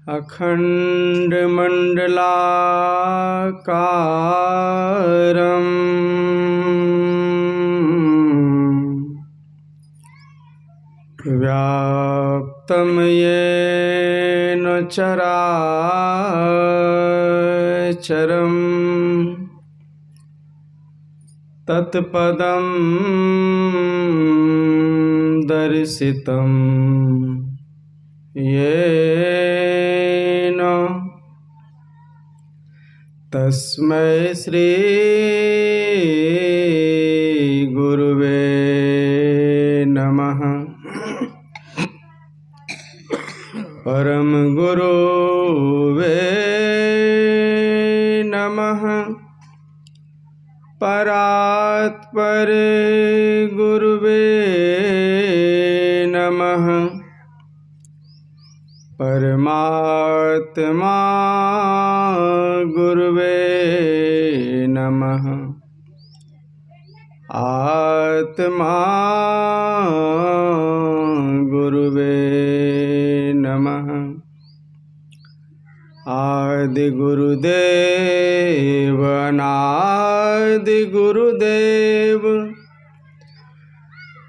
अखण्डमण्डलाकारं व्याप्तं येन चराचरं तत्पदं दर्शितं येन तस्मै श्री गुरुवे नमः। परम गुरुवे नमः। परात्पर गुरुवे नमः। परमात्मा गुरुवे नमः। आत्मा गुरुवे नमः। आदि गुरुदेव अनादि गुरुदेव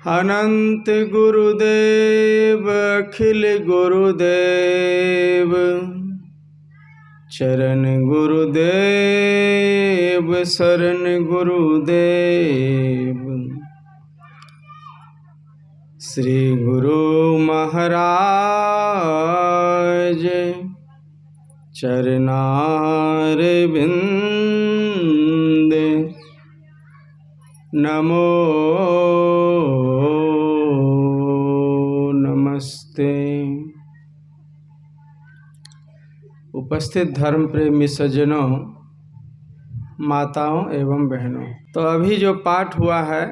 अनंत गुरुदेव अखिल गुरुदेव चरण गुरुदेव शरण गुरुदेव। श्री गुरु महाराज चरणारविंद नमो नमस्ते। उपस्थित धर्म प्रेमी सज्जनों, माताओं एवं बहनों, तो अभी जो पाठ हुआ है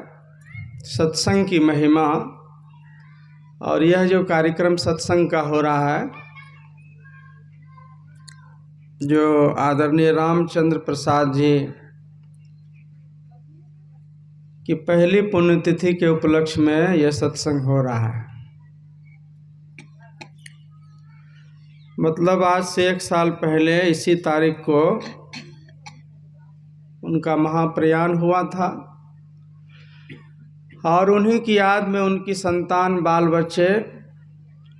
सत्संग की महिमा, और यह जो कार्यक्रम सत्संग का हो रहा है, जो आदरणीय रामचंद्र प्रसाद जी की पहली पुण्यतिथि के उपलक्ष्य में यह सत्संग हो रहा है। मतलब आज से 1 साल पहले इसी तारीख को उनका महाप्रयाण हुआ था, और उन्हीं की याद में उनकी संतान बाल बच्चे,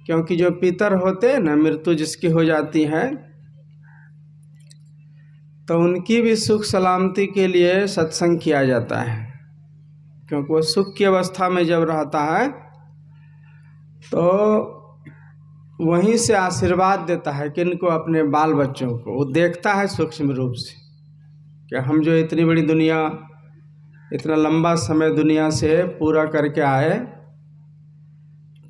क्योंकि जो पितर होते हैं ना, मृत्यु जिसकी हो जाती है, तो उनकी भी सुख सलामती के लिए सत्संग किया जाता है। क्योंकि वो सुख की अवस्था में जब रहता है तो वहीं से आशीर्वाद देता है कि इनको, अपने बाल बच्चों को वो देखता है सूक्ष्म रूप से कि हम जो इतनी बड़ी दुनिया, इतना लंबा समय दुनिया से पूरा करके आए,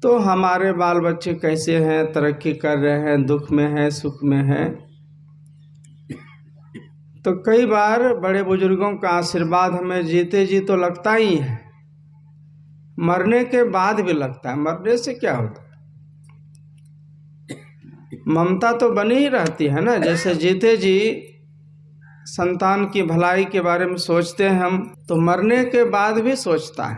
तो हमारे बाल बच्चे कैसे हैं, तरक्की कर रहे हैं, दुख में हैं, सुख में हैं। तो कई बार बड़े बुजुर्गों का आशीर्वाद हमें जीते जी तो लगता ही है, मरने के बाद भी लगता है। मरने से क्या होता है, ममता तो बनी ही रहती है ना। जैसे जीते जी संतान की भलाई के बारे में सोचते हैं हम, तो मरने के बाद भी सोचता है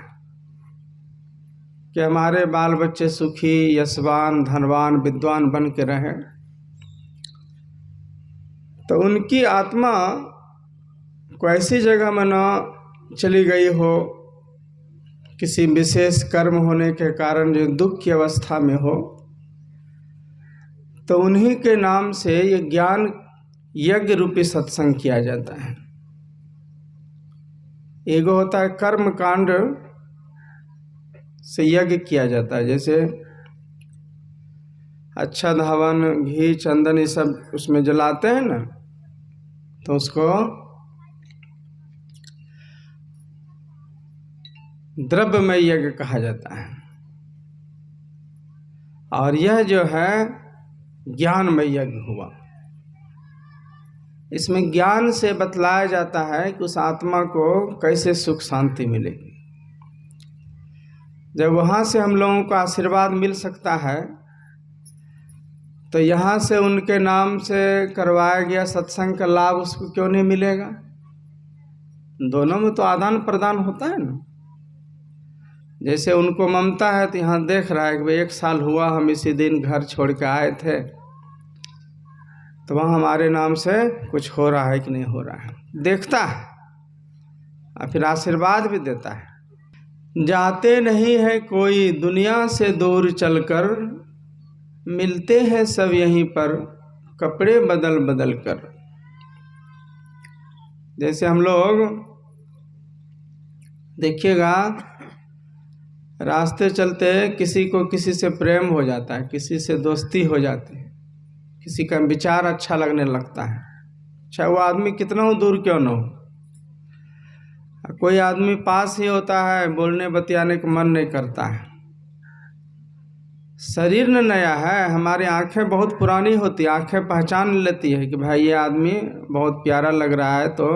कि हमारे बाल बच्चे सुखी, यशवान, धनवान, विद्वान बन के रहें। तो उनकी आत्मा को ऐसी जगह में न चली गई हो, किसी विशेष कर्म होने के कारण जो दुख की अवस्था में हो, तो उन्हीं के नाम से ये ज्ञान यज्ञ रूपी सत्संग किया जाता है। एगो होता है कर्म कांड से यज्ञ किया जाता है, जैसे अच्छा धावन, घी, चंदन, ये सब उसमें जलाते हैं ना, तो उसको द्रव्यमय यज्ञ कहा जाता है। और यह जो है ज्ञानमय यज्ञ हुआ। इसमें ज्ञान से बतलाया जाता है कि उस आत्मा को कैसे सुख शांति मिलेगी। जब वहाँ से हम लोगों को आशीर्वाद मिल सकता है, तो यहाँ से उनके नाम से करवाया गया सत्संग का लाभ उसको क्यों नहीं मिलेगा। दोनों में तो आदान प्रदान होता है ना। जैसे उनको ममता है तो यहाँ देख रहा है कि भाई 1 साल हुआ हम इसी दिन घर छोड़ के आए थे, तो वहाँ हमारे नाम से कुछ हो रहा है कि नहीं हो रहा है, देखता है और फिर आशीर्वाद भी देता है। जाते नहीं है कोई दुनिया से दूर चलकर, मिलते हैं सब यहीं पर कपड़े बदल बदल कर। जैसे हम लोग देखिएगा, रास्ते चलते किसी को किसी से प्रेम हो जाता है, किसी से दोस्ती हो जाती है, किसी का विचार अच्छा लगने लगता है, चाहे वो आदमी कितना हो दूर क्यों न हो। कोई आदमी पास ही होता है, बोलने बतियाने का मन नहीं करता है। शरीर न नया है, हमारी आंखें बहुत पुरानी होती है, आंखें पहचान लेती है कि भाई ये आदमी बहुत प्यारा लग रहा है, तो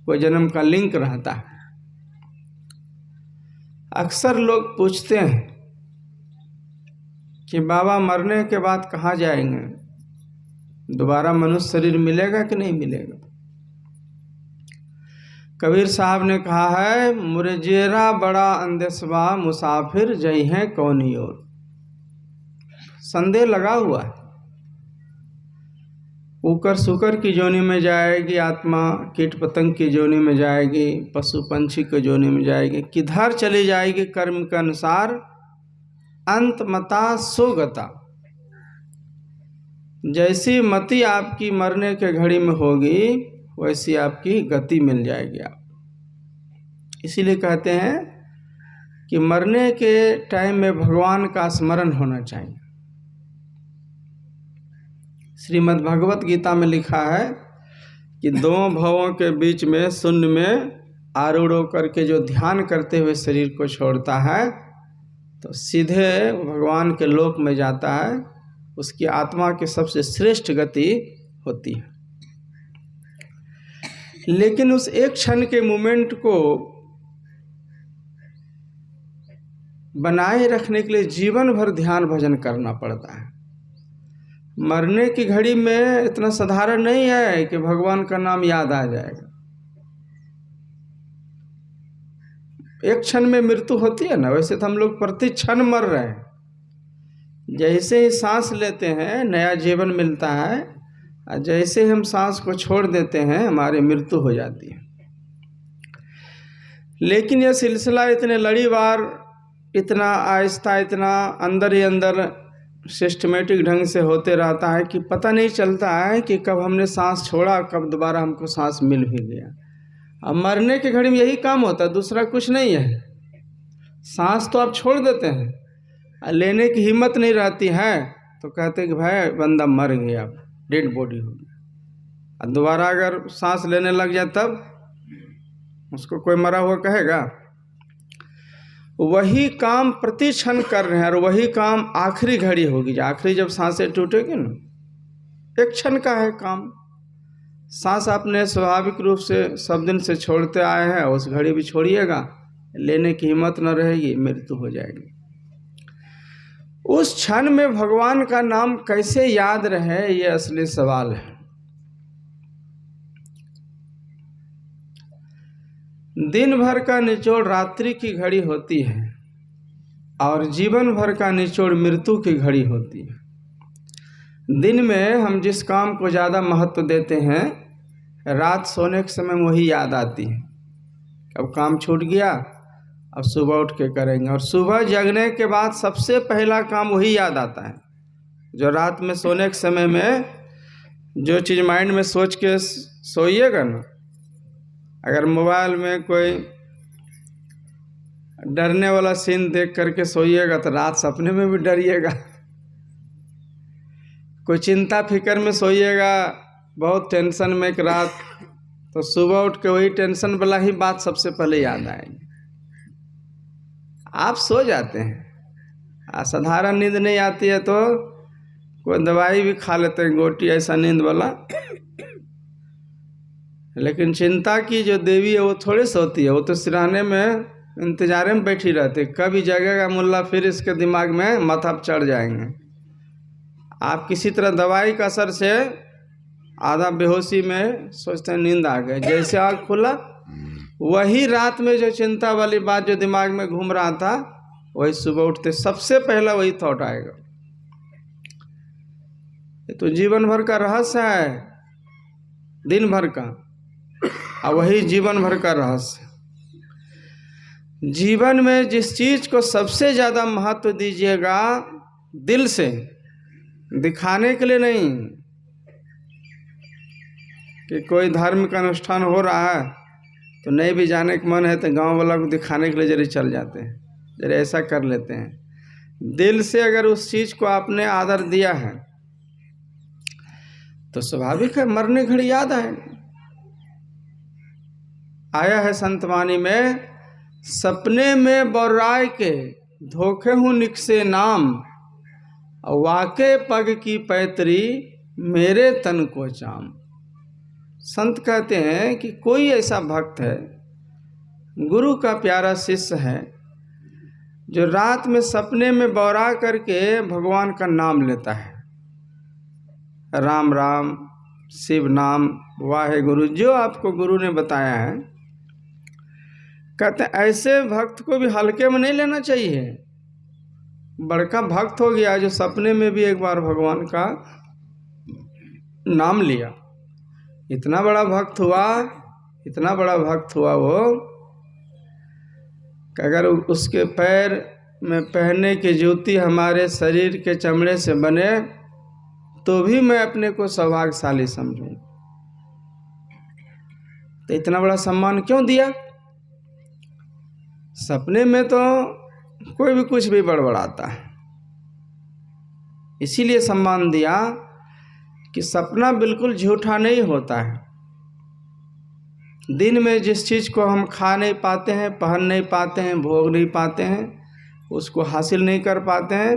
कोई जन्म का लिंक रहता है। अक्सर लोग पूछते हैं कि बाबा मरने के बाद कहाँ जाएंगे, दोबारा मनुष्य शरीर मिलेगा कि नहीं मिलेगा। कबीर साहब ने कहा है, मुरजेरा बड़ा अंदेशवा मुसाफिर जई हैं कौनी ओर। संदेह लगा हुआ है, ऊकर सुकर की जोनी में जाएगी आत्मा, कीट पतंग की जोनी में जाएगी, पशु पंछी की जोनी में जाएगी, किधर चली जाएगी कर्म के अनुसार, अंत मता सुगता। जैसी मति आपकी मरने के घड़ी में होगी वैसी आपकी गति मिल जाएगी। आप इसीलिए कहते हैं कि मरने के टाइम में भगवान का स्मरण होना चाहिए। श्रीमद् भगवत गीता में लिखा है कि दो भवों के बीच में शून्य में आरूढ़ होकर के जो ध्यान करते हुए शरीर को छोड़ता है तो सीधे भगवान के लोक में जाता है, उसकी आत्मा की सबसे श्रेष्ठ गति होती है। लेकिन उस एक क्षण के मोमेंट को बनाए रखने के लिए जीवन भर ध्यान भजन करना पड़ता है। मरने की घड़ी में इतना साधारण नहीं है कि भगवान का नाम याद आ जाएगा। एक क्षण में मृत्यु होती है ना, वैसे तो हम लोग प्रति क्षण मर रहे हैं। जैसे ही सांस लेते हैं नया जीवन मिलता है, और जैसे ही हम सांस को छोड़ देते हैं हमारी मृत्यु हो जाती है। लेकिन यह सिलसिला इतने लड़ीवार, इतना आहिस्ता, इतना अंदर ही अंदर सिस्टमेटिक ढंग से होते रहता है कि पता नहीं चलता है कि कब हमने सांस छोड़ा, कब दोबारा हमको सांस मिल भी गया। अब मरने की घड़ी में यही काम होता है, दूसरा कुछ नहीं है। सांस तो आप छोड़ देते हैं, लेने की हिम्मत नहीं रहती है तो कहते हैं कि भाई बंदा मर गया, डेड बॉडी हो गया। और दोबारा अगर सांस लेने लग जाए तब उसको कोई मरा हुआ कहेगा। वही काम प्रति क्षण कर रहे हैं और वही काम आखिरी घड़ी होगी, आखिरी जब सांसें टूटेगी ना, एक क्षण का है काम। सांस आपने स्वाभाविक रूप से सब दिन से छोड़ते आए हैं, उस घड़ी भी छोड़िएगा, लेने की हिम्मत न रहेगी, मृत्यु हो जाएगी। उस क्षण में भगवान का नाम कैसे याद रहे, ये असली सवाल है। दिन भर का निचोड़ रात्रि की घड़ी होती है और जीवन भर का निचोड़ मृत्यु की घड़ी होती है। दिन में हम जिस काम को ज़्यादा महत्व देते हैं, रात सोने के समय वही याद आती है। अब काम छूट गया, अब सुबह उठ के करेंगे, और सुबह जगने के बाद सबसे पहला काम वही याद आता है जो रात में सोने के समय में जो चीज़ माइंड में सोच के सोइएगा ना। अगर मोबाइल में कोई डरने वाला सीन देख करके सोइएगा तो रात सपने में भी डरिएगा। कोई चिंता फिक्र में सोइएगा, बहुत टेंशन में एक रात, तो सुबह उठ के वही टेंशन वाला ही बात सबसे पहले याद आएगी। आप सो जाते हैं, साधारण नींद नहीं आती है तो कोई दवाई भी खा लेते हैं, गोटी ऐसा नींद वाला। लेकिन चिंता की जो देवी है वो थोड़ी सोती है, वो तो सिरहाने में इंतजार में बैठी रहती है, कभी जगेगा मुल्ला फिर इसके दिमाग में माथा पर चढ़ जाएंगे। आप किसी तरह दवाई का असर से आधा बेहोशी में सोचते हैं नींद आ गई, जैसे आँख खुला वही रात में जो चिंता वाली बात जो दिमाग में घूम रहा था वही सुबह उठते सबसे पहला वही थॉट आएगा। ये तो जीवन भर का रहस्य है, दिन भर का, और वही जीवन भर का रहस्य। जीवन में जिस चीज को सबसे ज्यादा महत्व दीजिएगा, दिल से, दिखाने के लिए नहीं कि कोई धार्मिक अनुष्ठान हो रहा है तो नहीं भी जाने का मन है तो गांव वाला को दिखाने के लिए जरा चल जाते हैं, जरा ऐसा कर लेते हैं। दिल से अगर उस चीज को आपने आदर दिया है तो स्वाभाविक है मरने घड़ी याद आया है संतवाणी में, सपने में बौराय के धोखे हूँ निकसे नाम, वाके पग की पैतरी मेरे तन को चाम। संत कहते हैं कि कोई ऐसा भक्त है, गुरु का प्यारा शिष्य है, जो रात में सपने में बौरा करके भगवान का नाम लेता है, राम राम, शिव नाम, वाहेगुरु, जो आपको गुरु ने बताया है। कहते हैं ऐसे भक्त को भी हल्के में नहीं लेना चाहिए। बड़का भक्त हो गया जो सपने में भी एक बार भगवान का नाम लिया, इतना बड़ा भक्त हुआ, इतना बड़ा भक्त हुआ वो कि अगर उसके पैर में पहनने की जूती हमारे शरीर के चमड़े से बने तो भी मैं अपने को सौभाग्यशाली समझूं। तो इतना बड़ा सम्मान क्यों दिया? सपने में तो कोई भी कुछ भी बड़बड़ाता है, इसीलिए सम्मान दिया कि सपना बिल्कुल झूठा नहीं होता है। दिन में जिस चीज़ को हम खा नहीं पाते हैं, पहन नहीं पाते हैं, भोग नहीं पाते हैं, उसको हासिल नहीं कर पाते हैं,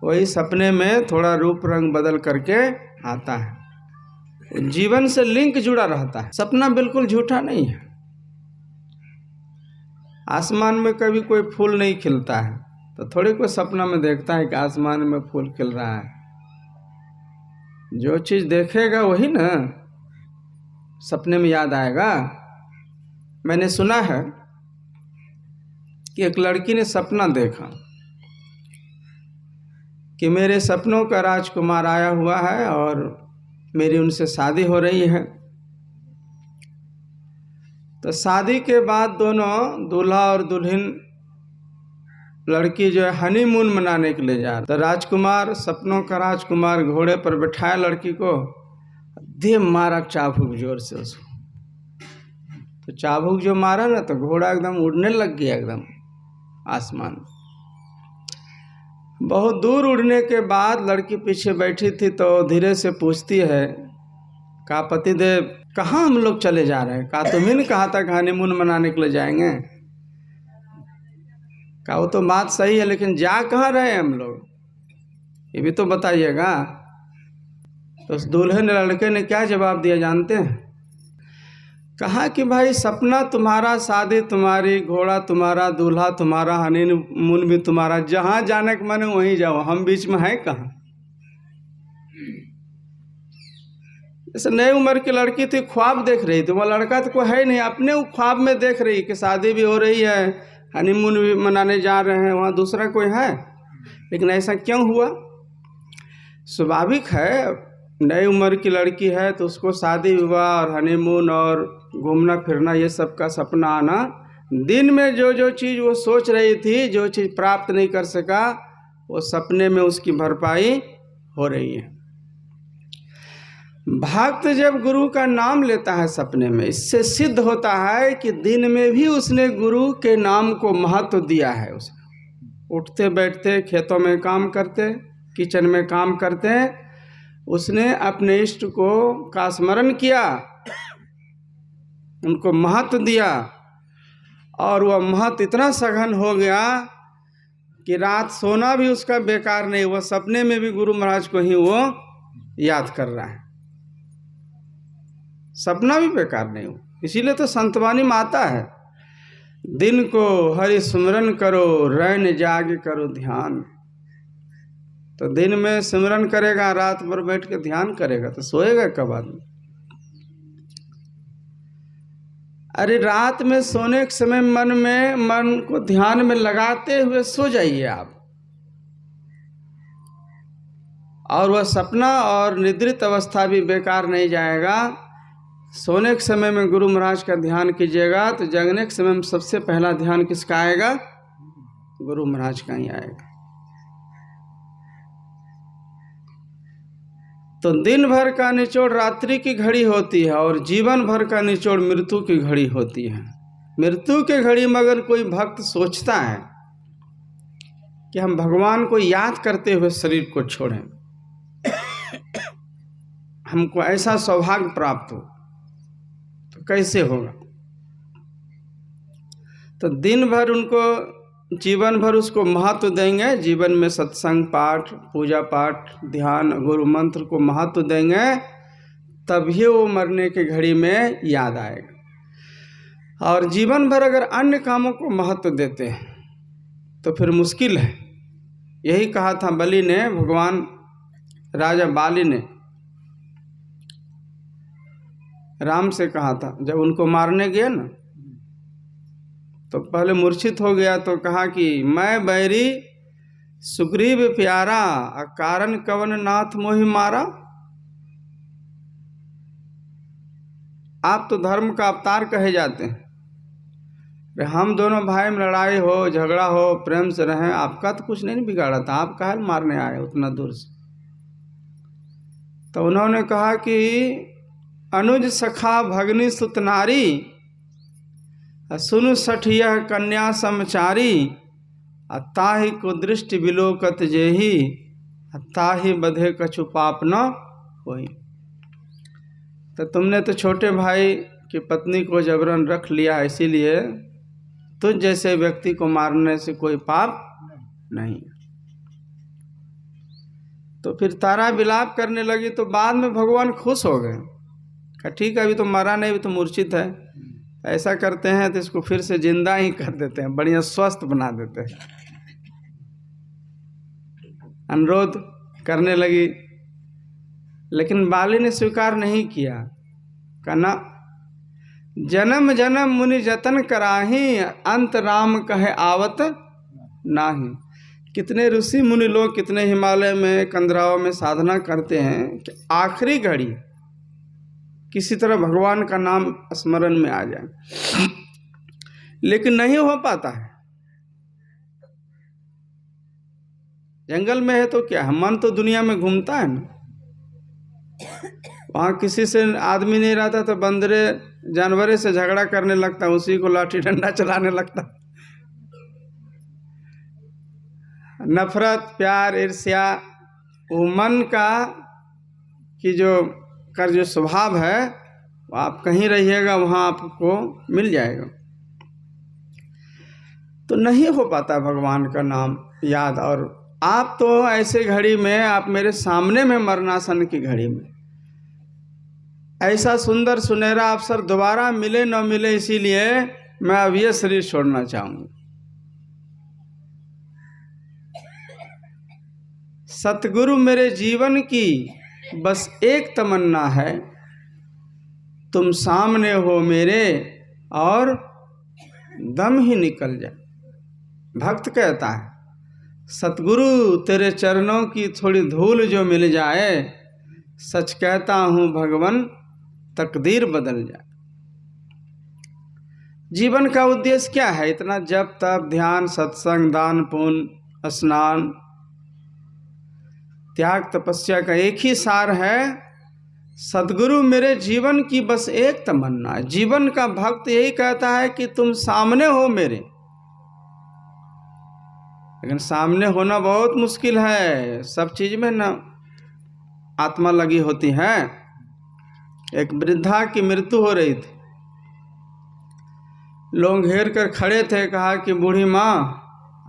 वही सपने में थोड़ा रूप रंग बदल करके आता है। जीवन से लिंक जुड़ा रहता है। सपना बिल्कुल झूठा नहीं है। आसमान में कभी कोई फूल नहीं खिलता है तो थोड़ी कोई सपना में देखता है कि आसमान में फूल खिल रहा है। जो चीज़ देखेगा वही ना सपने में याद आएगा। मैंने सुना है कि एक लड़की ने सपना देखा कि मेरे सपनों का राजकुमार आया हुआ है और मेरी उनसे शादी हो रही है। तो शादी के बाद दोनों दूल्हा और दुल्हन, लड़की जो है हनीमून मनाने के लिए जा रहा। तो राजकुमार, सपनों का राजकुमार, घोड़े पर बैठाया लड़की को, दे मारा चाबुक जोर से उसको। तो चाबुक जो मारा ना तो घोड़ा एकदम उड़ने लग गया, एकदम आसमान। बहुत दूर उड़ने के बाद लड़की पीछे बैठी थी तो धीरे से पूछती है, कहा पतिदेव कहाँ हम लोग चले जा रहे हैं? कहा तुम्ही ने कहा था कि हनीमून मनाने के लिए जाएंगे। कहा वो तो बात सही है, लेकिन जा कहाँ रहे हैं हम लोग, ये भी तो बताइएगा। तो उस दूल्हे ने, लड़के ने क्या जवाब दिया जानते हैं? कहा कि भाई सपना तुम्हारा, शादी तुम्हारी, घोड़ा तुम्हारा, दूल्हा तुम्हारा, हनीमून भी तुम्हारा, जहाँ जाने का मन है वहीं जाओ, हम बीच में हैं कहाँ। जैसे नई उम्र की लड़की थी, ख्वाब देख रही थी, वो लड़का तो कोई है नहीं, अपने वो ख्वाब में देख रही कि शादी भी हो रही है, हनीमून भी मनाने जा रहे हैं, वहाँ दूसरा कोई है। लेकिन ऐसा क्यों हुआ? स्वाभाविक है, नई उम्र की लड़की है तो उसको शादी विवाह और हनीमून और घूमना फिरना ये सब का सपना आना। दिन में जो जो चीज़ वो सोच रही थी, जो चीज़ प्राप्त नहीं कर सका, वो सपने में उसकी भरपाई हो रही है। भक्त जब गुरु का नाम लेता है सपने में, इससे सिद्ध होता है कि दिन में भी उसने गुरु के नाम को महत्व दिया है। उसने उठते बैठते, खेतों में काम करते, किचन में काम करते, उसने अपने इष्ट को का स्मरण किया, उनको महत्व दिया, और वह महत्व इतना सघन हो गया कि रात सोना भी उसका बेकार नहीं हुआ। सपने में भी गुरु महाराज को ही वो याद कर रहा है, सपना भी बेकार नहीं हुआ। इसीलिए तो संतवाणी में आता है, दिन को हरि सुमरन करो, रैन जाग करो ध्यान। तो दिन में सिमरन करेगा, रात भर बैठ के ध्यान करेगा तो सोएगा कब आदमी? अरे रात में सोने के समय मन को ध्यान में लगाते हुए सो जाइए आप, और वह सपना और निद्रित अवस्था भी बेकार नहीं जाएगा। सोने के समय में गुरु महाराज का ध्यान कीजिएगा तो जगने के समय में सबसे पहला ध्यान किसका आएगा? गुरु महाराज का ही आएगा। तो दिन भर का निचोड़ रात्रि की घड़ी होती है और जीवन भर का निचोड़ मृत्यु की घड़ी होती है। मृत्यु के घड़ी में अगर कोई भक्त सोचता है कि हम भगवान को याद करते हुए शरीर को छोड़ें, हमको ऐसा सौभाग्य प्राप्त हो, तो कैसे होगा? तो दिन भर उनको जीवन भर उसको महत्व देंगे, जीवन में सत्संग पाठ, पूजा पाठ, ध्यान, गुरु मंत्र को महत्व देंगे, तभी वो मरने की घड़ी में याद आएगा। और जीवन भर अगर अन्य कामों को महत्व देते हैं तो फिर मुश्किल है। यही कहा था बलि ने, भगवान राजा बाली ने राम से कहा था, जब उनको मारने गए ना तो पहले मूर्छित हो गया, तो कहा कि मैं बैरी सुग्रीव प्यारा, अकारण कवन नाथ मोहि मारा। आप तो धर्म का अवतार कहे जाते हैं, हम दोनों भाई में लड़ाई हो, झगड़ा हो, प्रेम से रहें, आपका तो कुछ नहीं बिगाड़ा था, आप काहे मारने आए उतना दूर से? तो उन्होंने कहा कि अनुज सखा भगनी सुत नारी, सुनु सठिया कन्या समचारी, ताहि को दृष्टि विलोकत जेही, ताहि बधे कछु पाप न होई। तो तुमने तो छोटे भाई की पत्नी को जबरन रख लिया, इसीलिए तुझ जैसे व्यक्ति को मारने से कोई पाप नहीं। तो फिर तारा विलाप करने लगी, तो बाद में भगवान खुश हो गए, कहा ठीक है अभी तो मरा नहीं, अभी तो मूर्छित है, ऐसा करते हैं तो इसको फिर से जिंदा ही कर देते हैं, बढ़िया स्वस्थ बना देते हैं। अनुरोध करने लगी, लेकिन बाली ने स्वीकार नहीं किया। कहना जन्म जन्म मुनि जतन कराही, अंत राम कहे आवत नाही। कितने ऋषि मुनि लोग कितने हिमालय में कंदराओं में साधना करते हैं कि आखिरी घड़ी किसी तरह भगवान का नाम स्मरण में आ जाए, लेकिन नहीं हो पाता है। जंगल में है तो क्या है, मन तो दुनिया में घूमता है ना। वहाँ किसी से आदमी नहीं रहता तो बंदरे जानवरे से झगड़ा करने लगता, उसी को लाठी डंडा चलाने लगता। नफरत, प्यार, ईर्ष्या, वो मन का कि जो स्वभाव है, आप कहीं रहिएगा वहाँ आपको मिल जाएगा। तो नहीं हो पाता भगवान का नाम याद। और आप तो ऐसे घड़ी में, आप मेरे सामने में मरणासन की घड़ी में, ऐसा सुंदर सुनहरा अवसर दोबारा मिले न मिले, इसीलिए मैं अब ये शरीर छोड़ना चाहूँगा। सतगुरु मेरे जीवन की बस एक तमन्ना है, तुम सामने हो मेरे और दम ही निकल जाए। भक्त कहता है सतगुरु तेरे चरणों की थोड़ी धूल जो मिल जाए, सच कहता हूँ भगवन तकदीर बदल जाए। जीवन का उद्देश्य क्या है? इतना जप तप ध्यान सत्संग दान पुण्य स्नान त्याग तपस्या का एक ही सार है, सद्गुरु मेरे जीवन की बस एक तमन्ना। जीवन का भक्त यही कहता है कि तुम सामने हो मेरे, लेकिन सामने होना बहुत मुश्किल है। सब चीज में ना आत्मा लगी होती है। एक वृद्धा की मृत्यु हो रही थी, लोग घेर कर खड़े थे, कहा कि बूढ़ी माँ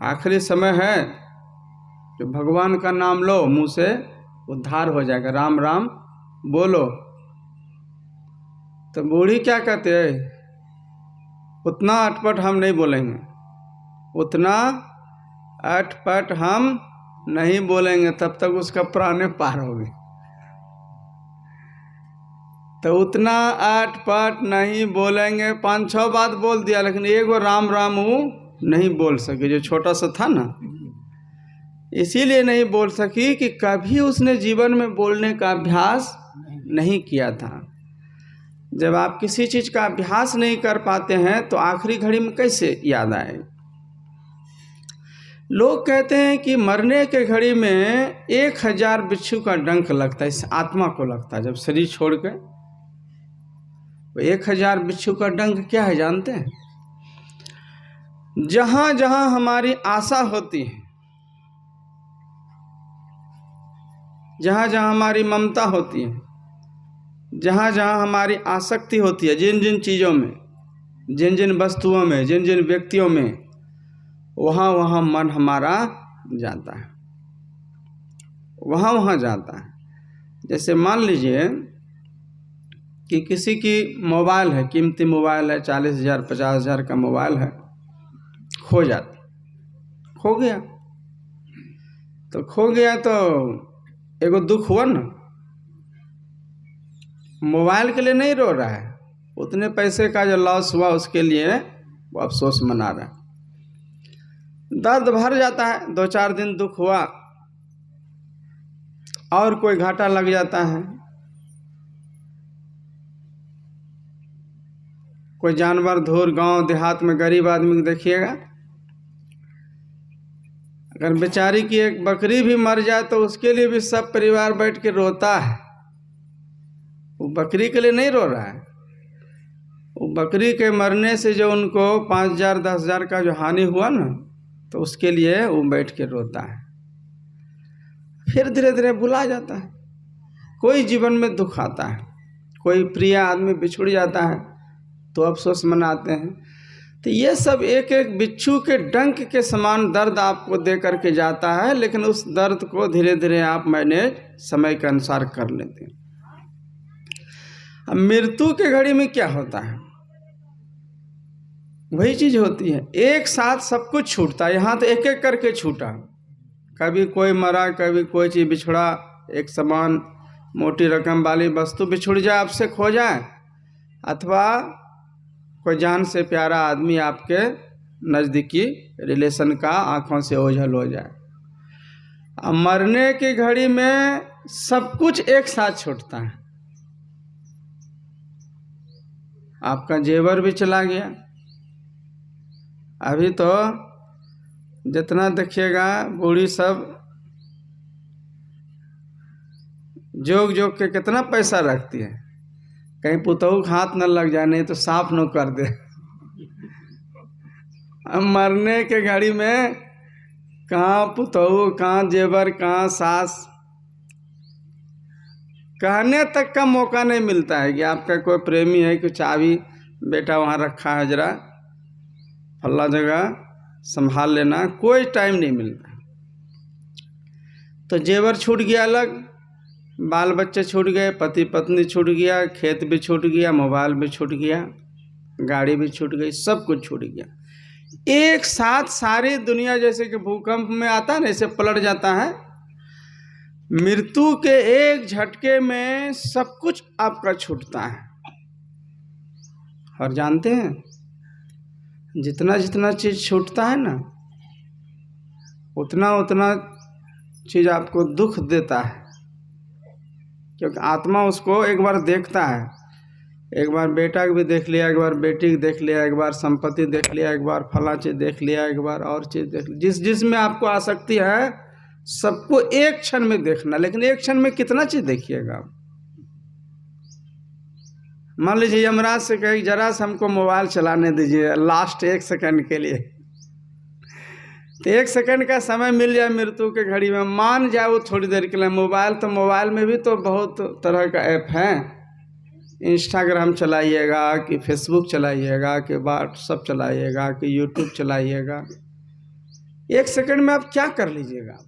आखिरी समय है, जो भगवान का नाम लो, मुंह से उद्धार हो जाएगा, राम राम बोलो। तो बूढ़ी क्या कहते हैं, उतना अटपट हम नहीं बोलेंगे, उतना अटपट हम नहीं बोलेंगे, तब तक उसका प्राण पार हो गई। तो उतना अटपट नहीं बोलेंगे, 5-6 बात बोल दिया, लेकिन एगो राम राम वो नहीं बोल सके, जो छोटा सा था ना। इसीलिए नहीं बोल सकी कि कभी उसने जीवन में बोलने का अभ्यास नहीं किया था। जब आप किसी चीज़ का अभ्यास नहीं कर पाते हैं तो आखिरी घड़ी में कैसे याद आए। लोग कहते हैं कि मरने के घड़ी में 1000 बिच्छू का डंक लगता है, इस आत्मा को लगता है। जब शरीर छोड़ के 1000 बिच्छू का डंक क्या है जानते हैं? जहां जहां हमारी आशा होती है, जहां जहां हमारी ममता होती है, जहां जहां हमारी आसक्ति होती है, जिन जिन चीज़ों में, जिन जिन वस्तुओं में, जिन जिन व्यक्तियों में, वहाँ वहाँ मन हमारा जाता है, वहाँ वहाँ जाता है। जैसे मान लीजिए कि किसी की मोबाइल है, कीमती मोबाइल है, 40,000 50,000 का मोबाइल है, खो जाता, खो गया। तो खो गया तो एगो दुख हुआ ना। मोबाइल के लिए नहीं रो रहा है, उतने पैसे का जो लॉस हुआ उसके लिए वो अफसोस मना रहा है। दर्द भर जाता है, 2-4 दिन दुख हुआ, और कोई घाटा लग जाता है, कोई जानवर धूर गांव देहात में गरीब आदमी को देखिएगा, अगर बेचारी की एक बकरी भी मर जाए तो उसके लिए भी सब परिवार बैठ के रोता है। वो बकरी के लिए नहीं रो रहा है, वो बकरी के मरने से जो उनको 5,000 10,000 का जो हानि हुआ ना, तो उसके लिए वो बैठ के रोता है। फिर धीरे धीरे भुला जाता है। कोई जीवन में दुख आता है, कोई प्रिय आदमी बिछुड़ जाता है तो अफसोस मनाते हैं। तो ये सब एक एक बिच्छू के डंक के समान दर्द आपको दे करके जाता है, लेकिन उस दर्द को धीरे धीरे आप मैनेज समय के अनुसार कर लेते हैं। अब मृत्यु के घड़ी में क्या होता है, वही चीज़ होती है, एक साथ सब कुछ छूटता है। यहाँ तो एक एक करके छूटा, कभी कोई मरा, कभी कोई चीज़ बिछड़ा, एक समान मोटी रकम वाली वस्तु बिछुड़ जाए, आपसे खो जाए, अथवा कोई जान से प्यारा आदमी आपके नज़दीकी रिलेशन का आँखों से ओझल हो जाए। अब मरने की घड़ी में सब कुछ एक साथ छूटता है। आपका जेवर भी चला गया। अभी तो जितना देखिएगा बूढ़ी सब जोग जोग के कितना पैसा रखती है, कहीं पुतहू हाथ न लग जाए, नहीं तो साफ न कर दे। अब मरने के घड़ी में कहाँ पुतहू, कहाँ जेवर, कहाँ सास, कहने तक का मौका नहीं मिलता है कि आपका कोई प्रेमी है कि चाबी बेटा वहाँ रखा है, जरा फल्ला जगह संभाल लेना, कोई टाइम नहीं मिलता। तो जेवर छूट गया अलग, बाल बच्चे छूट गए, पति पत्नी छूट गया, खेत भी छूट गया, मोबाइल भी छूट गया, गाड़ी भी छूट गई, सब कुछ छूट गया। एक साथ सारी दुनिया जैसे कि भूकंप में आता है ना, ऐसे पलट जाता है। मृत्यु के एक झटके में सब कुछ आपका छूटता है। और जानते हैं, जितना जितना चीज़ छूटता है ना, उतना उतना चीज़ आपको दुख देता है, क्योंकि आत्मा उसको एक बार देखता है। एक बार बेटा को भी देख लिया, एक बार बेटी को देख लिया, एक बार संपत्ति देख लिया, एक बार फला चीज़ देख लिया, एक बार और चीज़ देख लिया। जिसमें आपको आसक्ति है सबको एक क्षण में देखना, लेकिन एक क्षण में कितना चीज़ देखिएगा आप। मान लीजिए यमराज से कहे जरा से हमको मोबाइल चलाने दीजिए लास्ट 1 सेकंड के लिए, तो 1 सेकंड का समय मिल जाए मृत्यु के घड़ी में, मान जाए वो थोड़ी देर के लिए। मोबाइल तो मोबाइल में भी तो बहुत तरह का ऐप है, इंस्टाग्राम चलाइएगा कि फेसबुक चलाइएगा कि व्हाट्सअप चलाइएगा कि यूट्यूब चलाइएगा, 1 सेकंड में आप क्या कर लीजिएगा।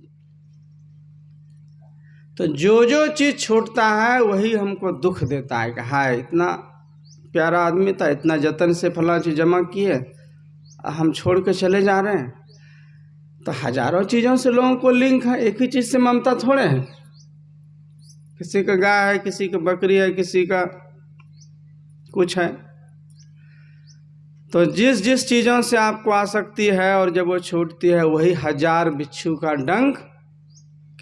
तो जो जो चीज़ छूटता है वही हमको दुख देता है कि हाय इतना प्यारा आदमी था, इतना जतन से फला चीज़ जमा किए, हम छोड़ के चले जा रहे हैं। तो हजारों चीज़ों से लोगों को लिंक है, एक ही चीज़ से ममता थोड़े है। किसी का गाय है, किसी का बकरी है, किसी का कुछ है। तो जिस जिस चीज़ों से आपको आसक्ति है और जब वो छूटती है, वही 1000 बिच्छू का डंक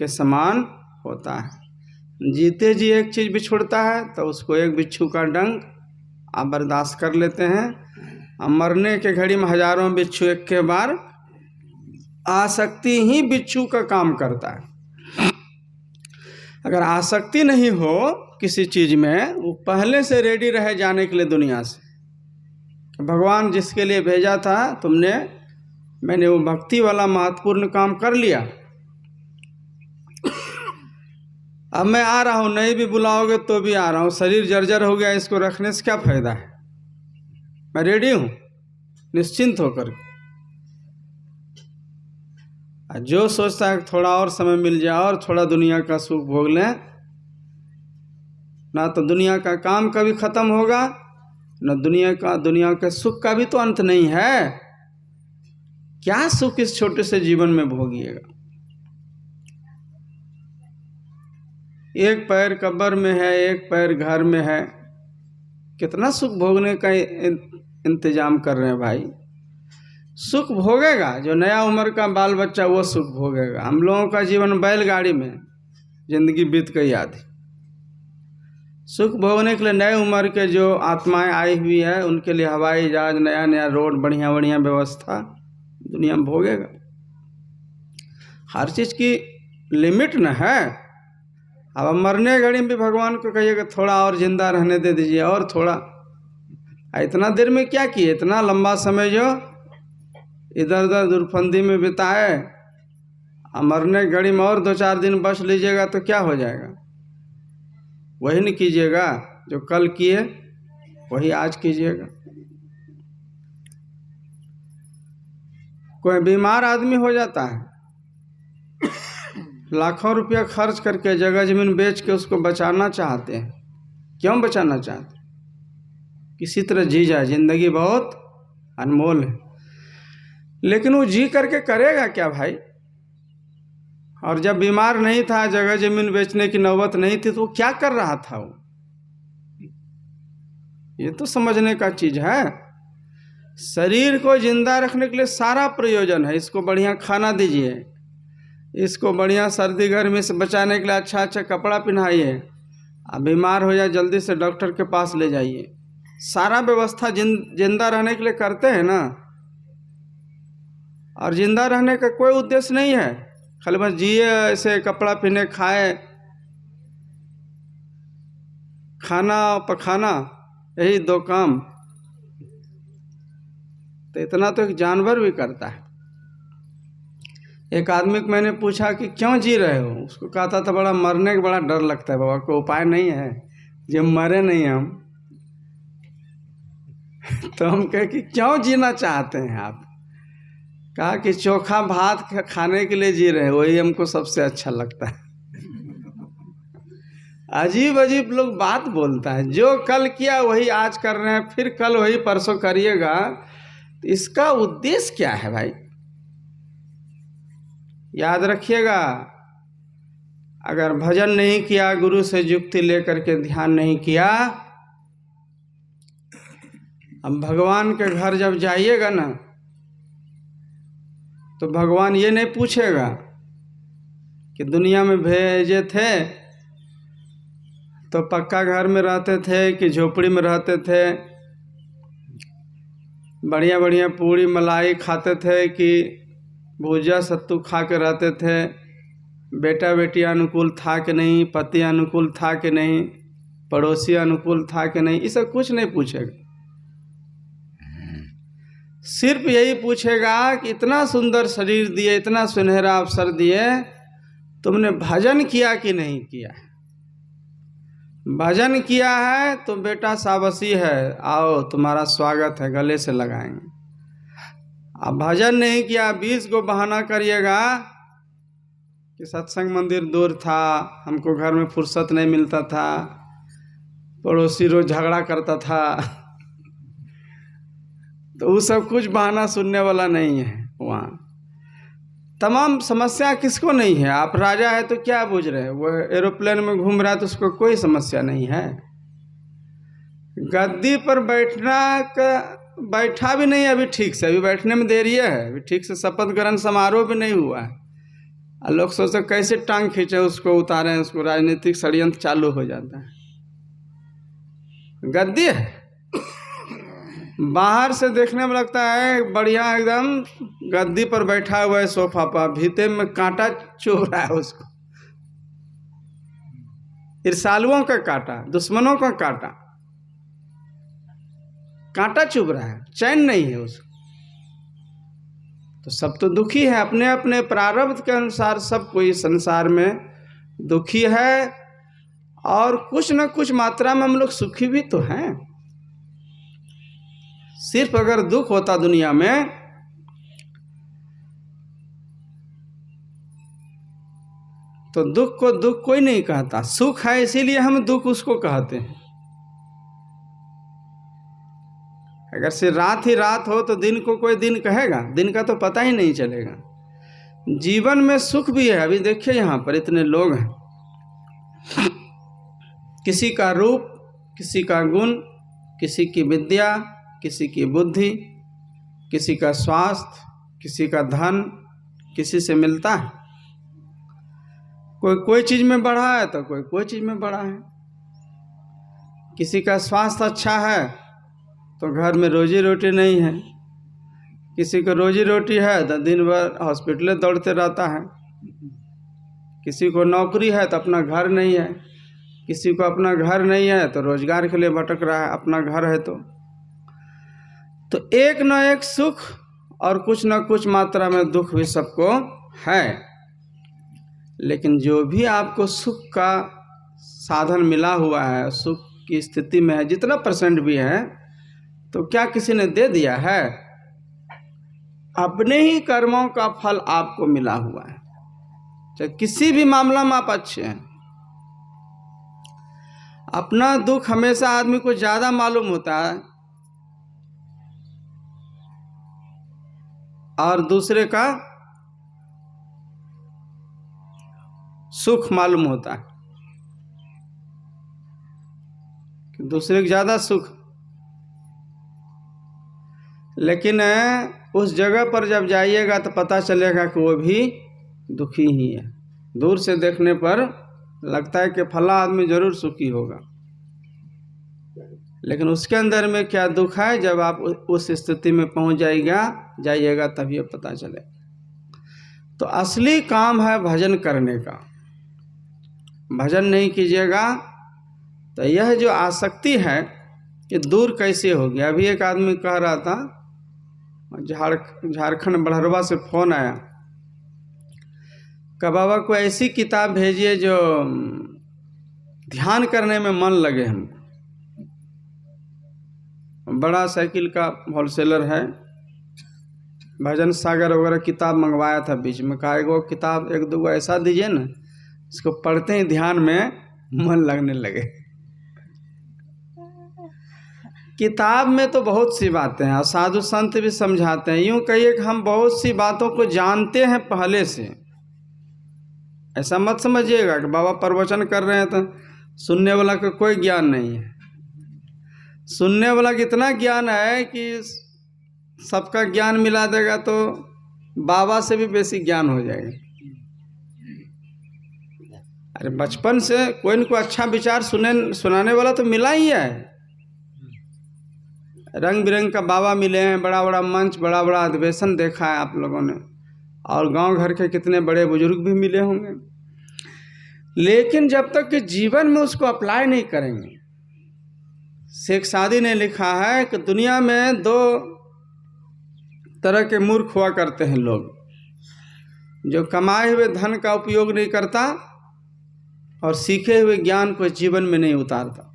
के समान होता है। जीते जी एक चीज़ बिछुड़ता है तो उसको एक बिच्छू का डंक आप बर्दाश्त कर लेते हैं, और मरने के घड़ी में हजारों बिच्छू एक के बार, आसक्ति ही बिच्छू का काम करता है। अगर आसक्ति नहीं हो किसी चीज़ में, वो पहले से रेडी रहे जाने के लिए दुनिया से। भगवान जिसके लिए भेजा था मैंने वो भक्ति वाला महत्वपूर्ण काम कर लिया, अब मैं आ रहा हूँ, नहीं भी बुलाओगे तो भी आ रहा हूँ, शरीर जर्जर हो गया, इसको रखने से क्या फ़ायदा है, मैं रेडी हूँ निश्चिंत होकर। जो सोचता है थोड़ा और समय मिल जाए और थोड़ा दुनिया का सुख भोग लें, ना तो दुनिया का काम कभी ख़त्म होगा, न दुनिया के सुख का भी तो अंत नहीं है। क्या सुख इस छोटे से जीवन में भोगिएगा। एक पैर कब्र में है, एक पैर घर में है, कितना सुख भोगने का इंतजाम कर रहे हैं भाई। सुख भोगेगा जो नया उम्र का बाल बच्चा, वो सुख भोगेगा। हम लोगों का जीवन बैलगाड़ी में जिंदगी बीत गई आधी। सुख भोगने के लिए नए उम्र के जो आत्माएं आई हुई है, उनके लिए हवाई जहाज, नया नया रोड, बढ़िया बढ़िया व्यवस्था दुनिया में भोगेगा। हर चीज़ की लिमिट न है। अब मरने घड़ी में भी भगवान को कहिएगा थोड़ा और जिंदा रहने दे दीजिए, और थोड़ा, इतना देर में क्या किए, इतना लंबा समय जो इधर उधर दुर्फंदी में बिताए, मरने घड़ी में और 2-4 दिन बच लीजिएगा तो क्या हो जाएगा। वही नहीं कीजिएगा जो कल किए, वही आज कीजिएगा। कोई बीमार आदमी हो जाता है, लाखों रुपया खर्च करके जगह जमीन बेच के उसको बचाना चाहते हैं। क्यों बचाना चाहते? किसी तरह जी जाए, जिंदगी बहुत अनमोल है। लेकिन वो जी करके करेगा क्या भाई। और जब बीमार नहीं था, जगह जमीन बेचने की नौबत नहीं थी, तो वो क्या कर रहा था वो, ये तो समझने का चीज है। शरीर को जिंदा रखने के लिए सारा प्रयोजन है। इसको बढ़िया खाना दीजिए, इसको बढ़िया सर्दी गर्मी से बचाने के लिए अच्छा अच्छा कपड़ा पहनाइए, अब बीमार हो जाए जल्दी से डॉक्टर के पास ले जाइए। सारा व्यवस्था जिंदा रहने के लिए करते हैं ना। और जिंदा रहने का कोई उद्देश्य नहीं है, खाली बस जिए, ऐसे कपड़ा पहने, खाए, खाना पखाना, यही 2 काम। तो इतना तो एक जानवर भी करता है। एक आदमी को मैंने पूछा कि क्यों जी रहे हो, उसको कहता था बड़ा मरने का बड़ा डर लगता है बाबा, कोई उपाय नहीं है, जब मरे नहीं हम। तो हम कहे कि क्यों जीना चाहते हैं आप। कहा कि चोखा भात खाने के लिए जी रहे हैं, वही हमको सबसे अच्छा लगता है। अजीब अजीब लोग बात बोलता है। जो कल किया वही आज कर रहे हैं, फिर कल वही परसों करिएगा। तो इसका उद्देश्य क्या है भाई। याद रखिएगा, अगर भजन नहीं किया, गुरु से युक्ति लेकर के ध्यान नहीं किया, अब भगवान के घर जब जाइएगा ना, तो भगवान ये नहीं पूछेगा कि दुनिया में भेजे थे तो पक्का घर में रहते थे कि झोपड़ी में रहते थे, बढ़िया बढ़िया पूड़ी मलाई खाते थे कि भुजिया सत्तू खा के रहते थे, बेटा बेटी अनुकूल था कि नहीं, पति अनुकूल था कि नहीं, पड़ोसी अनुकूल था कि नहीं, ये सब कुछ नहीं पूछेगा। सिर्फ यही पूछेगा कि इतना सुंदर शरीर दिए, इतना सुनहरा अवसर दिए, तुमने भजन किया कि नहीं किया। भजन किया है तो बेटा शाबाशी है, आओ तुम्हारा स्वागत है, गले से लगाएंगे। अब भजन नहीं किया, 20 को बहाना करिएगा कि सत्संग मंदिर दूर था, हमको घर में फुर्सत नहीं मिलता था, पड़ोसी रोज झगड़ा करता था, तो वो सब कुछ बहाना सुनने वाला नहीं है। वहाँ तमाम समस्या किसको नहीं है। आप राजा है तो क्या बूझ रहे हैं, वो एरोप्लेन में घूम रहा है तो उसको कोई समस्या नहीं है। गद्दी पर बैठा भी नहीं अभी ठीक से, अभी बैठने में देरी है, अभी ठीक से शपथ ग्रहण समारोह भी नहीं हुआ है, और लोग सोचते कैसे टांग खींचे उसको उतारें, उसको राजनीतिक षड्यंत्र चालू हो जाता है। गद्दी है, बाहर से देखने में लगता है बढ़िया एकदम गद्दी पर बैठा हुआ है सोफा पर, भीतर में कांटा चुभ रहा है उसको, ईर्ष्यालुओं का कांटा, दुश्मनों का कांटा, कांटा चुभ रहा है, चैन नहीं है उसको। तो सब तो दुखी है, अपने अपने प्रारब्ध के अनुसार सब कोई संसार में दुखी है, और कुछ न कुछ मात्रा में हम लोग सुखी भी तो हैं। सिर्फ अगर दुख होता दुनिया में तो दुख को दुख कोई नहीं कहता, सुख है इसीलिए हम दुख उसको कहते हैं। अगर से रात ही रात हो तो दिन को कोई दिन कहेगा? दिन का तो पता ही नहीं चलेगा। जीवन में सुख भी है। अभी देखिए यहाँ पर इतने लोग हैं, किसी का रूप, किसी का गुण, किसी की विद्या, किसी की बुद्धि, किसी का स्वास्थ्य, किसी का धन, किसी से मिलता है। कोई चीज़ में बढ़ा है तो कोई चीज़ में बढ़ा है। किसी का स्वास्थ्य अच्छा है तो घर में रोजी रोटी नहीं है, किसी को रोजी रोटी है तो दिन भर हॉस्पिटल दौड़ते रहता है, किसी को नौकरी है तो अपना घर नहीं है, किसी को अपना घर नहीं है तो रोजगार के लिए भटक रहा है, अपना घर है तो एक न एक सुख और कुछ न कुछ मात्रा में दुख भी सबको है। लेकिन जो भी आपको सुख का साधन मिला हुआ है, सुख की स्थिति में है, जितना % भी है, तो क्या किसी ने दे दिया है? अपने ही कर्मों का फल आपको मिला हुआ है। चाहे किसी भी मामला में आप अच्छे हैं, अपना दुख हमेशा आदमी को ज्यादा मालूम होता है और दूसरे का सुख मालूम होता है कि दूसरे को ज्यादा सुख। लेकिन उस जगह पर जब जाइएगा तो पता चलेगा कि वो भी दुखी ही है। दूर से देखने पर लगता है कि फला आदमी जरूर सुखी होगा, लेकिन उसके अंदर में क्या दुख है, जब आप उस स्थिति में पहुंच जाइएगा तभी ये पता चले। तो असली काम है भजन करने का। भजन नहीं कीजिएगा तो यह जो आसक्ति है ये दूर कैसे होगी। अभी एक आदमी कह रहा था, झारखंड बड़हरवा से फ़ोन आया कि बाबा को ऐसी किताब भेजिए जो ध्यान करने में मन लगे। हम बड़ा साइकिल का होलसेलर है, भजन सागर वगैरह किताब मंगवाया था बीच में। कहा एगो किताब 1-2 ऐसा दीजिए ना, इसको पढ़ते ही ध्यान में मन लगने लगे। किताब में तो बहुत सी बातें हैं और साधु संत भी समझाते हैं। यूँ कहिए कि हम बहुत सी बातों को जानते हैं पहले से। ऐसा मत समझिएगा कि बाबा प्रवचन कर रहे हैं तो सुनने वाला का कोई ज्ञान नहीं है। सुनने वाला का इतना ज्ञान है कि सबका ज्ञान मिला देगा तो बाबा से भी बेसी ज्ञान हो जाएगा। अरे बचपन से कोई न कोई अच्छा विचार सुनाने वाला तो मिला ही है। रंग बिरंग का बाबा मिले हैं, बड़ा बड़ा मंच, बड़ा बड़ा अधिवेशन देखा है आप लोगों ने, और गांव घर के कितने बड़े बुजुर्ग भी मिले होंगे। लेकिन जब तक कि जीवन में उसको अप्लाई नहीं करेंगे। शेख सादी ने लिखा है कि दुनिया में 2 तरह के मूर्ख हुआ करते हैं लोग, जो कमाए हुए धन का उपयोग नहीं करता और सीखे हुए ज्ञान को जीवन में नहीं उतारता।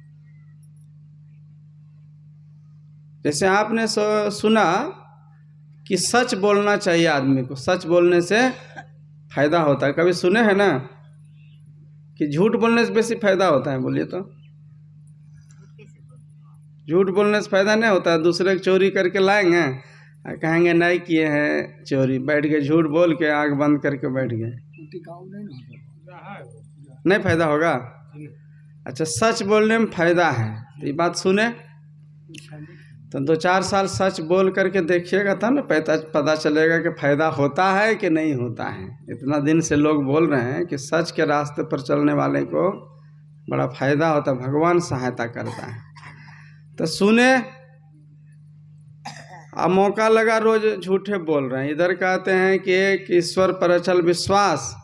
जैसे आपने सुना कि सच बोलना चाहिए आदमी को, सच बोलने से फायदा होता है। कभी सुने हैं ना कि झूठ बोलने से बेसी फायदा होता है? बोलिए तो। झूठ बोलने से फायदा नहीं होता है। दूसरे की चोरी करके लाएंगे, कहेंगे नहीं किए हैं चोरी, बैठ गए झूठ बोल के, आँख बंद करके बैठ गए, नहीं फायदा होगा। अच्छा, सच बोलने में फायदा है, तो ये बात सुने। तो 2-4 साल सच बोल करके देखिएगा तब ना पता चलेगा कि फ़ायदा होता है कि नहीं होता है। इतना दिन से लोग बोल रहे हैं कि सच के रास्ते पर चलने वाले को बड़ा फ़ायदा होता है, भगवान सहायता करता है। तो सुने, अब मौका लगा रोज झूठे बोल रहे हैं। इधर कहते हैं कि एक ईश्वर पर अचल विश्वास,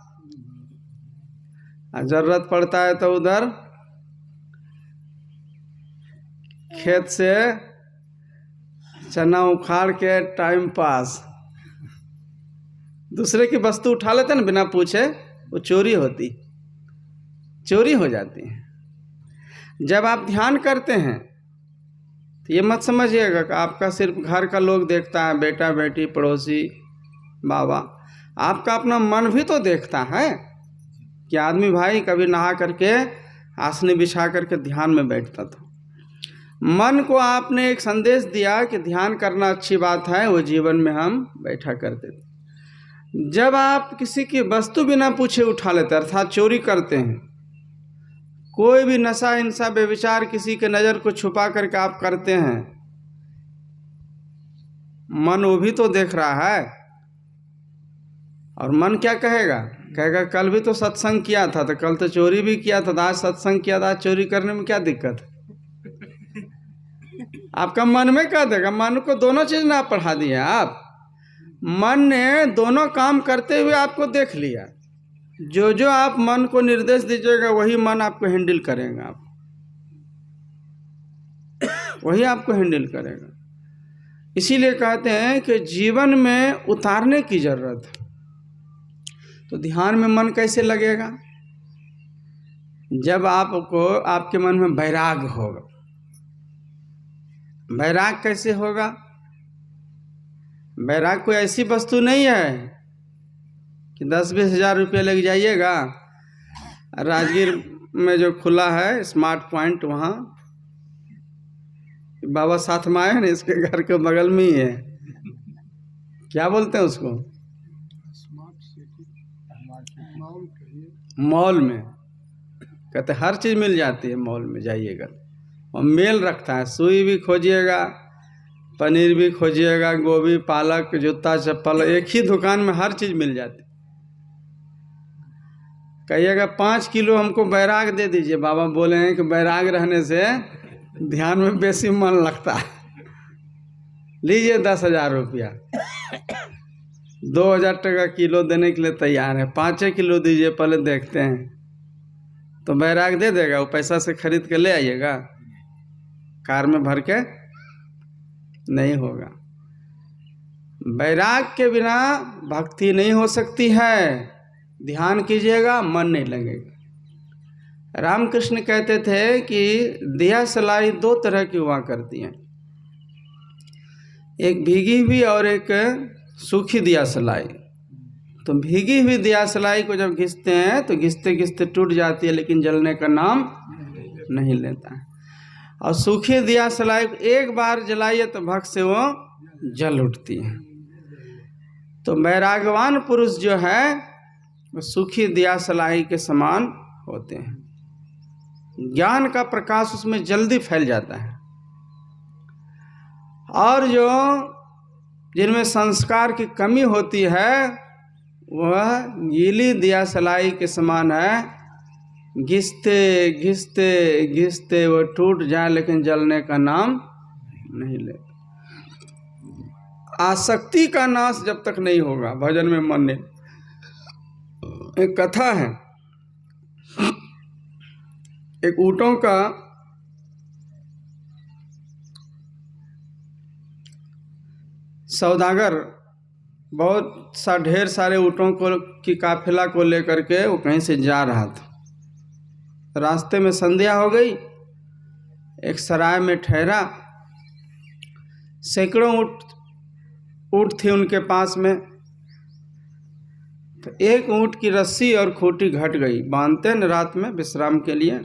जरूरत पड़ता है तो उधर खेत से चना उखाड़ के टाइम पास, दूसरे की वस्तु उठा लेते ना बिना पूछे, वो चोरी हो जाती है। जब आप ध्यान करते हैं तो ये मत समझिएगा कि आपका सिर्फ घर का लोग देखता है, बेटा बेटी पड़ोसी बाबा, आपका अपना मन भी तो देखता है कि आदमी भाई कभी नहा करके आसनी बिछा करके ध्यान में बैठता था। मन को आपने एक संदेश दिया कि ध्यान करना अच्छी बात है, वो जीवन में हम बैठा करते थे। जब आप किसी की वस्तु बिना पूछे उठा लेते अर्थात चोरी करते हैं, कोई भी नशा हिंसा बेविचार किसी के नज़र को छुपा करके आप करते हैं, मन वो भी तो देख रहा है। और मन क्या कहेगा? कहेगा कल भी तो सत्संग किया था, तो कल तो चोरी भी किया था, आज सत्संग किया था, आज चोरी करने में क्या दिक्कत है? आपका मन में कह देगा। मन को दोनों चीज ना पढ़ा दिया आप, मन ने दोनों काम करते हुए आपको देख लिया। जो जो आप मन को निर्देश दीजिएगा वही मन आपको हैंडल करेगा, वही आपको हैंडल करेगा। इसीलिए कहते हैं कि जीवन में उतारने की जरूरत है। तो ध्यान में मन कैसे लगेगा? जब आपको आपके मन में वैराग होगा। वैराग कैसे होगा? वैराग कोई ऐसी वस्तु नहीं है कि 10-20 हज़ार रुपये लग जाइएगा। राजगीर में जो खुला है स्मार्ट पॉइंट, वहाँ बाबा साथ में आए ना, इसके घर के बगल में ही है, क्या बोलते हैं उसको, मॉल में। कहते हर चीज़ मिल जाती है मॉल में, जाइएगा। और मेल रखता है, सुई भी खोजिएगा, पनीर भी खोजिएगा, गोभी पालक जूता चप्पल, एक ही दुकान में हर चीज़ मिल जाती। कहिएगा 5 किलो हमको बैराग दे दीजिए। बाबा बोले हैं कि बैराग रहने से ध्यान में बेसी मन लगता है। लीजिए 10,000 रुपया, 2,000 टका किलो देने के लिए तैयार है। 5 किलो दीजिए, पहले देखते हैं। तो बैराग दे देगा, वो पैसा से खरीद के ले आइएगा, कार में भर के नहीं होगा। बैराग के बिना भक्ति नहीं हो सकती है। ध्यान कीजिएगा, मन नहीं लगेगा। रामकृष्ण कहते थे कि दिया सलाई 2 तरह की हुआ करती हैं, एक भीगी हुई और एक सूखी दिया सलाई। तो भीगी हुई दिया सलाई को जब घिसते हैं तो घिसते घिसते टूट जाती है, लेकिन जलने का नाम नहीं लेता है। और सूखी दिया सलाई को एक बार जलाइए तो भक्त से वो जल उठती है। तो वैरागवान पुरुष जो है वो सूखी दिया सलाई के समान होते हैं। ज्ञान का प्रकाश उसमें जल्दी फैल जाता है। और जो जिनमें संस्कार की कमी होती है वह गीली दिया सलाई के समान है, घिसते घिसते घिसते वो टूट जाए लेकिन जलने का नाम नहीं लेता। आसक्ति का नाश जब तक नहीं होगा भजन में मन नहीं। एक कथा है, एक ऊँटों का सौदागर बहुत सा ढेर सारे ऊँटों को की काफिला को लेकर के वो कहीं से जा रहा था। रास्ते में संध्या हो गई, एक सराय में ठहरा। सैकड़ों ऊँट थी उनके पास में। तो एक ऊँट की रस्सी और खूंटी घट गई, बांधते न रात में विश्राम के लिए।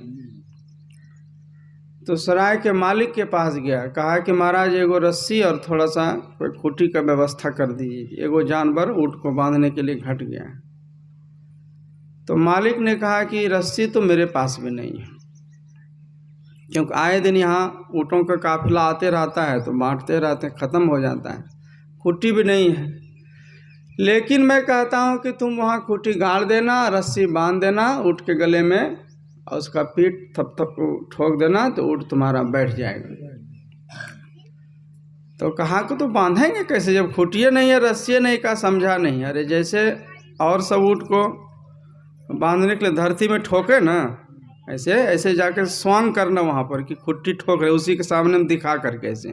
तो सराय के मालिक के पास गया, कहा कि महाराज एगो रस्सी और थोड़ा सा कोई खूंटी का व्यवस्था कर दीजिए, एगो जानवर ऊँट को बांधने के लिए घट गया। तो मालिक ने कहा कि रस्सी तो मेरे पास भी नहीं है, क्योंकि आए दिन यहाँ ऊँटों का काफिला आते रहता है तो बांटते रहते हैं, ख़त्म हो जाता है, खुट्टी भी नहीं है। लेकिन मैं कहता हूँ कि तुम वहाँ खुट्टी गाड़ देना, रस्सी बांध देना ऊँट के गले में और उसका पीठ थप थप ठोक देना तो ऊँट तुम्हारा बैठ जाएगा। तो कहा कि तो बांधेंगे कैसे जब खुटिया नहीं है, रस्सी नहीं, का समझा नहीं। अरे जैसे और सब ऊँट को बांधने के लिए धरती में ठोके ना, ऐसे ऐसे जाकर स्वांग करना वहाँ पर कि खुट्टी ठोक रहे, उसी के सामने में दिखा करके ऐसे।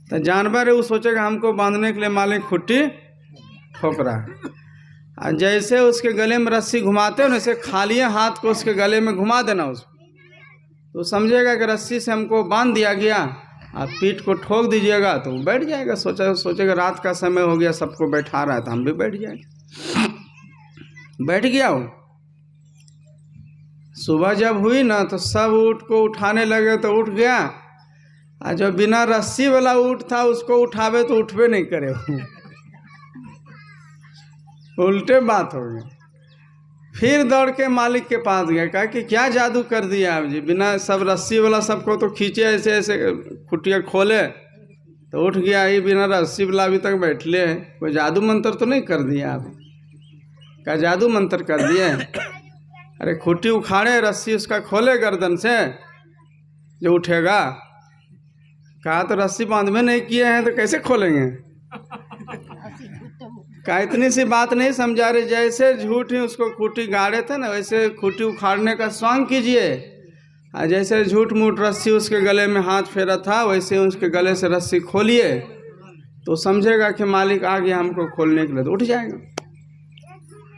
तो जानवर है वो सोचेगा हमको बांधने के लिए मालिक खुट्टी ठोक रहा है। और जैसे उसके गले में रस्सी घुमाते हो ना, ऐसे खाली हाथ को उसके गले में घुमा देना उसको, तो समझेगा कि रस्सी से हमको बांध दिया गया, आप पीठ को ठोक दीजिएगा तो बैठ जाएगा। सोचेगा रात का समय हो गया, सबको बैठा रहा है तो हम भी बैठ जाएंगे। बैठ गया वो। सुबह जब हुई ना तो सब ऊँट को उठाने लगे तो उठ गया, और जो बिना रस्सी वाला ऊँट था उसको उठावे तो उठवे नहीं करे, उल्टे बात हो गई। फिर दौड़ के मालिक के पास गया, कहा कि क्या जादू कर दिया आप जी, बिना सब रस्सी वाला सबको तो खींचे ऐसे ऐसे खुटिया खोले तो उठ गया, ये बिना रस्सी वाला अभी तक बैठले है, कोई जादू मंत्र तो नहीं कर दिया आप? क्या जादू मंत्र कर दिए? अरे खुट्टी उखाड़े, रस्सी उसका खोले गर्दन से जो उठेगा। कहा तो रस्सी बांधवे नहीं किए हैं तो कैसे खोलेंगे? का इतनी सी बात नहीं समझा रहे, जैसे झूठ ही उसको खुट्टी गाड़े थे ना वैसे खुट्टी उखाड़ने का स्वांग कीजिए, और जैसे झूठ मूठ रस्सी उसके गले में हाथ फेरा था वैसे उसके गले से रस्सी खोलिए तो समझेगा कि मालिक आ गया हमको खोलने के लिए, तो उठ जाएगा।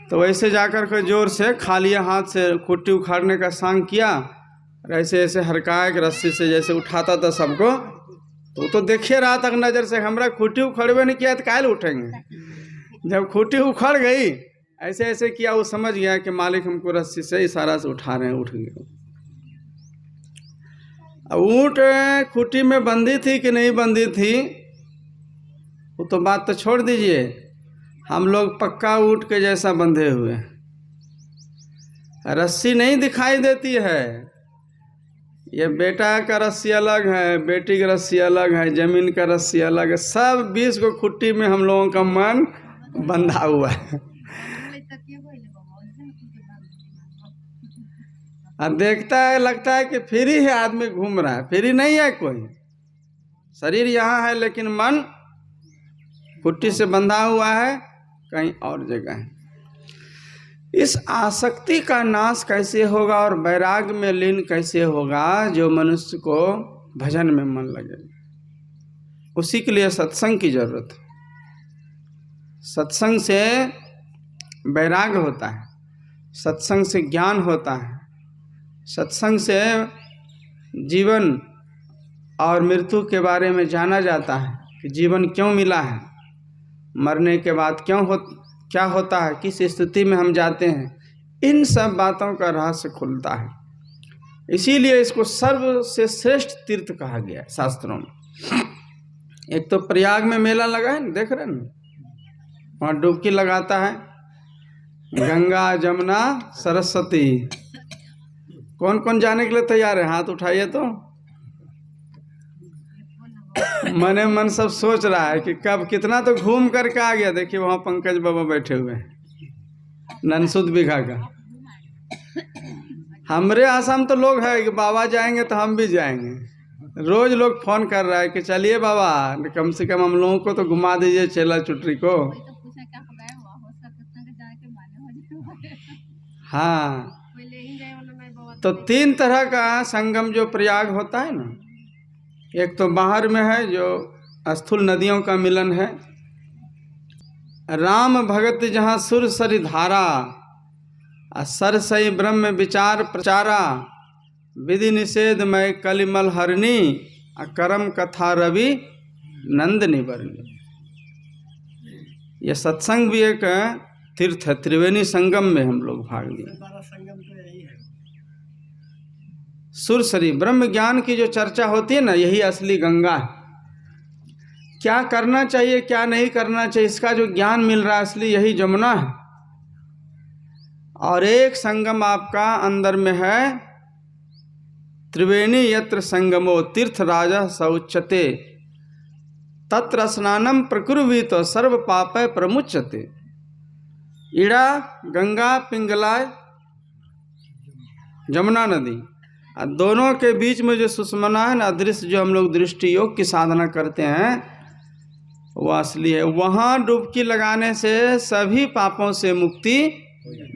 तो वैसे जाकर के जोर से खाली हाथ से खुट्टी उखाड़ने का सांग किया, ऐसे ऐसे हरकाए कि रस्सी से जैसे उठाता था सबको, तो देखिए रहा तक नज़र से, हमरा खुट्टी उखड़वे नहीं किया तो काहे उठेंगे। जब खुट्टी उखड़ गई ऐसे ऐसे किया, वो समझ गया कि मालिक हमको रस्सी से इशारा से उठा रहे हैं, उठ गए। अब ऊँट खुट्टी में बंधी थी कि नहीं बंधी थी वो तो बात तो छोड़ दीजिए, हम लोग पक्का ऊँट के जैसा बंधे हुए, रस्सी नहीं दिखाई देती है। ये बेटा का रस्सी अलग है, बेटी का रस्सी अलग है, जमीन का रस्सी अलग है, सब 20 को खुट्टी में हम लोगों का मन बंधा हुआ है। और देखता है लगता है कि फ्री है, आदमी घूम रहा है, फ्री नहीं है कोई, शरीर यहाँ है लेकिन मन खुट्टी से बंधा हुआ है कहीं और जगह है। इस आसक्ति का नाश कैसे होगा और वैराग्य में लीन कैसे होगा? जो मनुष्य को भजन में मन लगे, उसी के लिए सत्संग की जरूरत है। सत्संग से वैराग्य होता है, सत्संग से ज्ञान होता है, सत्संग से जीवन और मृत्यु के बारे में जाना जाता है कि जीवन क्यों मिला है, मरने के बाद क्या होता है, किस स्थिति में हम जाते हैं, इन सब बातों का रहस्य खुलता है। इसीलिए इसको सर्व से श्रेष्ठ तीर्थ कहा गया है शास्त्रों में। एक तो प्रयाग में मेला लगा है, देख रहे हैं, वहाँ डुबकी लगाता है गंगा जमुना सरस्वती। कौन कौन जाने के लिए तैयार है? हाथ उठाइए। तो मने मन सब सोच रहा है कि कब कितना तो घूम करके आ गया। देखिए वहाँ पंकज बाबा बैठे हुए हैं, ननसुद बीघा का। हमरे आसाम तो लोग है कि बाबा जाएंगे तो हम भी जाएंगे। रोज लोग फोन कर रहा है कि चलिए बाबा, कम से कम हम लोगों को तो घुमा दीजिए चेला चुटरी को। हाँ, तो 3 तरह का संगम जो प्रयाग होता है ना, एक तो बाहर में है जो स्थूल नदियों का मिलन है, राम भगत जहाँ सुर सरि धारा, सरसई ब्रह्म विचार प्रचारा, विधि निषेध मय कलिमल हरणी, करम कथा रवि नंद निबरनी। यह सत्संग भी एक तीर्थ है। त्रिवेणी संगम में हम लोग भाग लिए। सुरसरी ब्रह्म ज्ञान की जो चर्चा होती है ना, यही असली गंगा है। क्या करना चाहिए क्या नहीं करना चाहिए इसका जो ज्ञान मिल रहा है असली, यही जमुना है। और एक संगम आपका अंदर में है त्रिवेणी यत्र संगमो तीर्थराजः स उच्यते तत्र स्नानं प्रकुर्वीत सर्व पापै प्रमुच्यते। इड़ा, गंगा, पिंगला, जमुना नदी, और दोनों के बीच में जो सुषमना है ना, दृश्य जो हम लोग दृष्टि योग की साधना करते हैं वो असली है। वहाँ डुबकी लगाने से सभी पापों से मुक्ति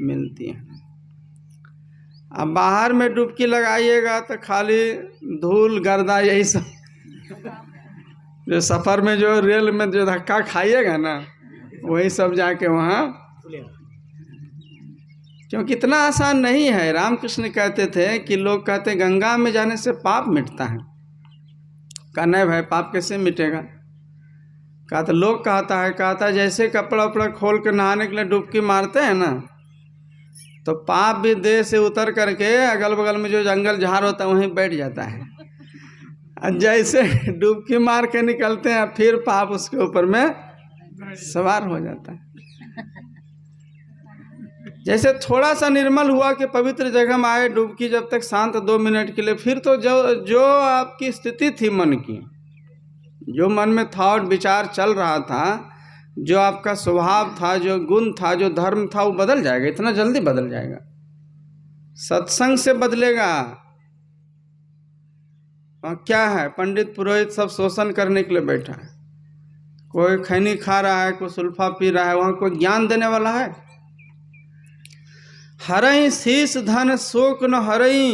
मिलती है। अब बाहर में डुबकी लगाइएगा तो खाली धूल गर्दा यही सब, जो सफ़र में जो रेल में जो धक्का खाइएगा ना वही सब जाके वहाँ, क्योंकि इतना आसान नहीं है। रामकृष्ण कहते थे कि लोग कहते गंगा में जाने से पाप मिटता है। कहा नहीं भाई, पाप कैसे मिटेगा? कहा तो लोग कहता जैसे कपड़ा उपड़ा खोल के नहाने के लिए डुबकी मारते हैं ना, तो पाप भी देह से उतर करके अगल बगल में जो जंगल झाड़ होता है वहीं बैठ जाता है। जैसे डुबकी मार के निकलते हैं फिर पाप उसके ऊपर में सवार हो जाता है। जैसे थोड़ा सा निर्मल हुआ कि पवित्र जगह में आए, डुबकी जब तक शांत 2 मिनट के लिए, फिर तो जो आपकी स्थिति थी मन की, जो मन में थॉट विचार चल रहा था, जो आपका स्वभाव था, जो गुण था, जो धर्म था, वो बदल जाएगा। इतना जल्दी बदल जाएगा। सत्संग से बदलेगा। क्या है, पंडित पुरोहित सब शोषण करने के लिए बैठा है। कोई खैनी खा रहा है, कोई सुल्फा पी रहा है, वहाँ कोई ज्ञान देने वाला है? हरई शीश धन शोक न हरई,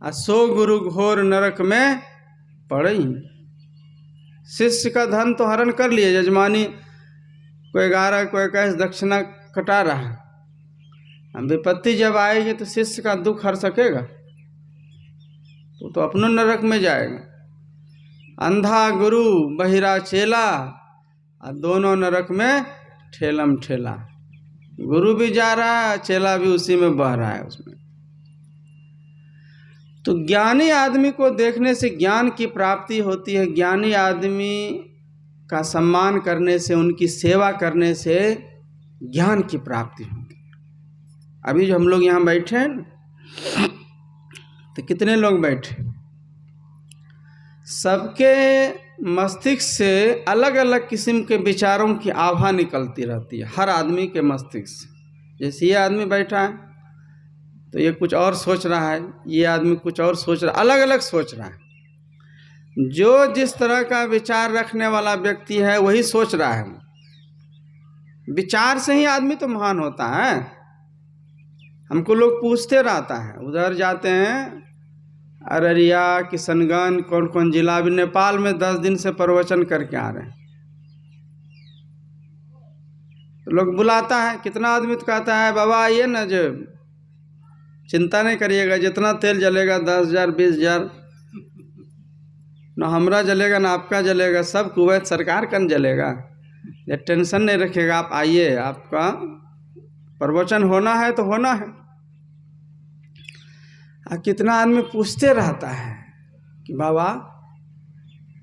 सो गुरु घोर नरक में पड़ई। शिष्य का धन तो हरण कर लिए, यजमानी कोई 11 कोई 21 दक्षिणा कटा रहा है। विपत्ति जब आएगी तो शिष्य का दुख हर सकेगा? तो अपनो नरक में जाएगा। अंधा गुरु बहिरा चेला, और दोनों नरक में ठेलम ठेला। गुरु भी जा रहा है, चेला भी उसी में बह रहा है उसमें। तो ज्ञानी आदमी को देखने से ज्ञान की प्राप्ति होती है। ज्ञानी आदमी का सम्मान करने से, उनकी सेवा करने से ज्ञान की प्राप्ति होती है। अभी जो हम लोग यहाँ बैठे हैं तो कितने लोग बैठे, सबके मस्तिष्क से अलग अलग किस्म के विचारों की आभा निकलती रहती है, हर आदमी के मस्तिष्क से। जैसे ये आदमी बैठा है तो ये कुछ और सोच रहा है, ये आदमी कुछ और सोच रहा है, अलग अलग सोच रहा है। जो जिस तरह का विचार रखने वाला व्यक्ति है वही सोच रहा है। विचार से ही आदमी तो महान होता है। हमको लोग पूछते रहता है, उधर जाते हैं अररिया, किशनगंज, कौन कौन जिला, अभी नेपाल में 10 दिन से प्रवचन करके आ रहे हैं। तो लोग बुलाता है, कितना आदमी तो कहता है बाबा आइए ना, जो चिंता नहीं करिएगा, जितना तेल जलेगा 10,000 20,000 ना हमारा जलेगा ना आपका जलेगा, सब कुवैत सरकार का जलेगा। ये टेंशन नहीं रखिएगा, आप आइए, आपका प्रवचन होना है तो होना है। कितना आदमी पूछते रहता है कि बाबा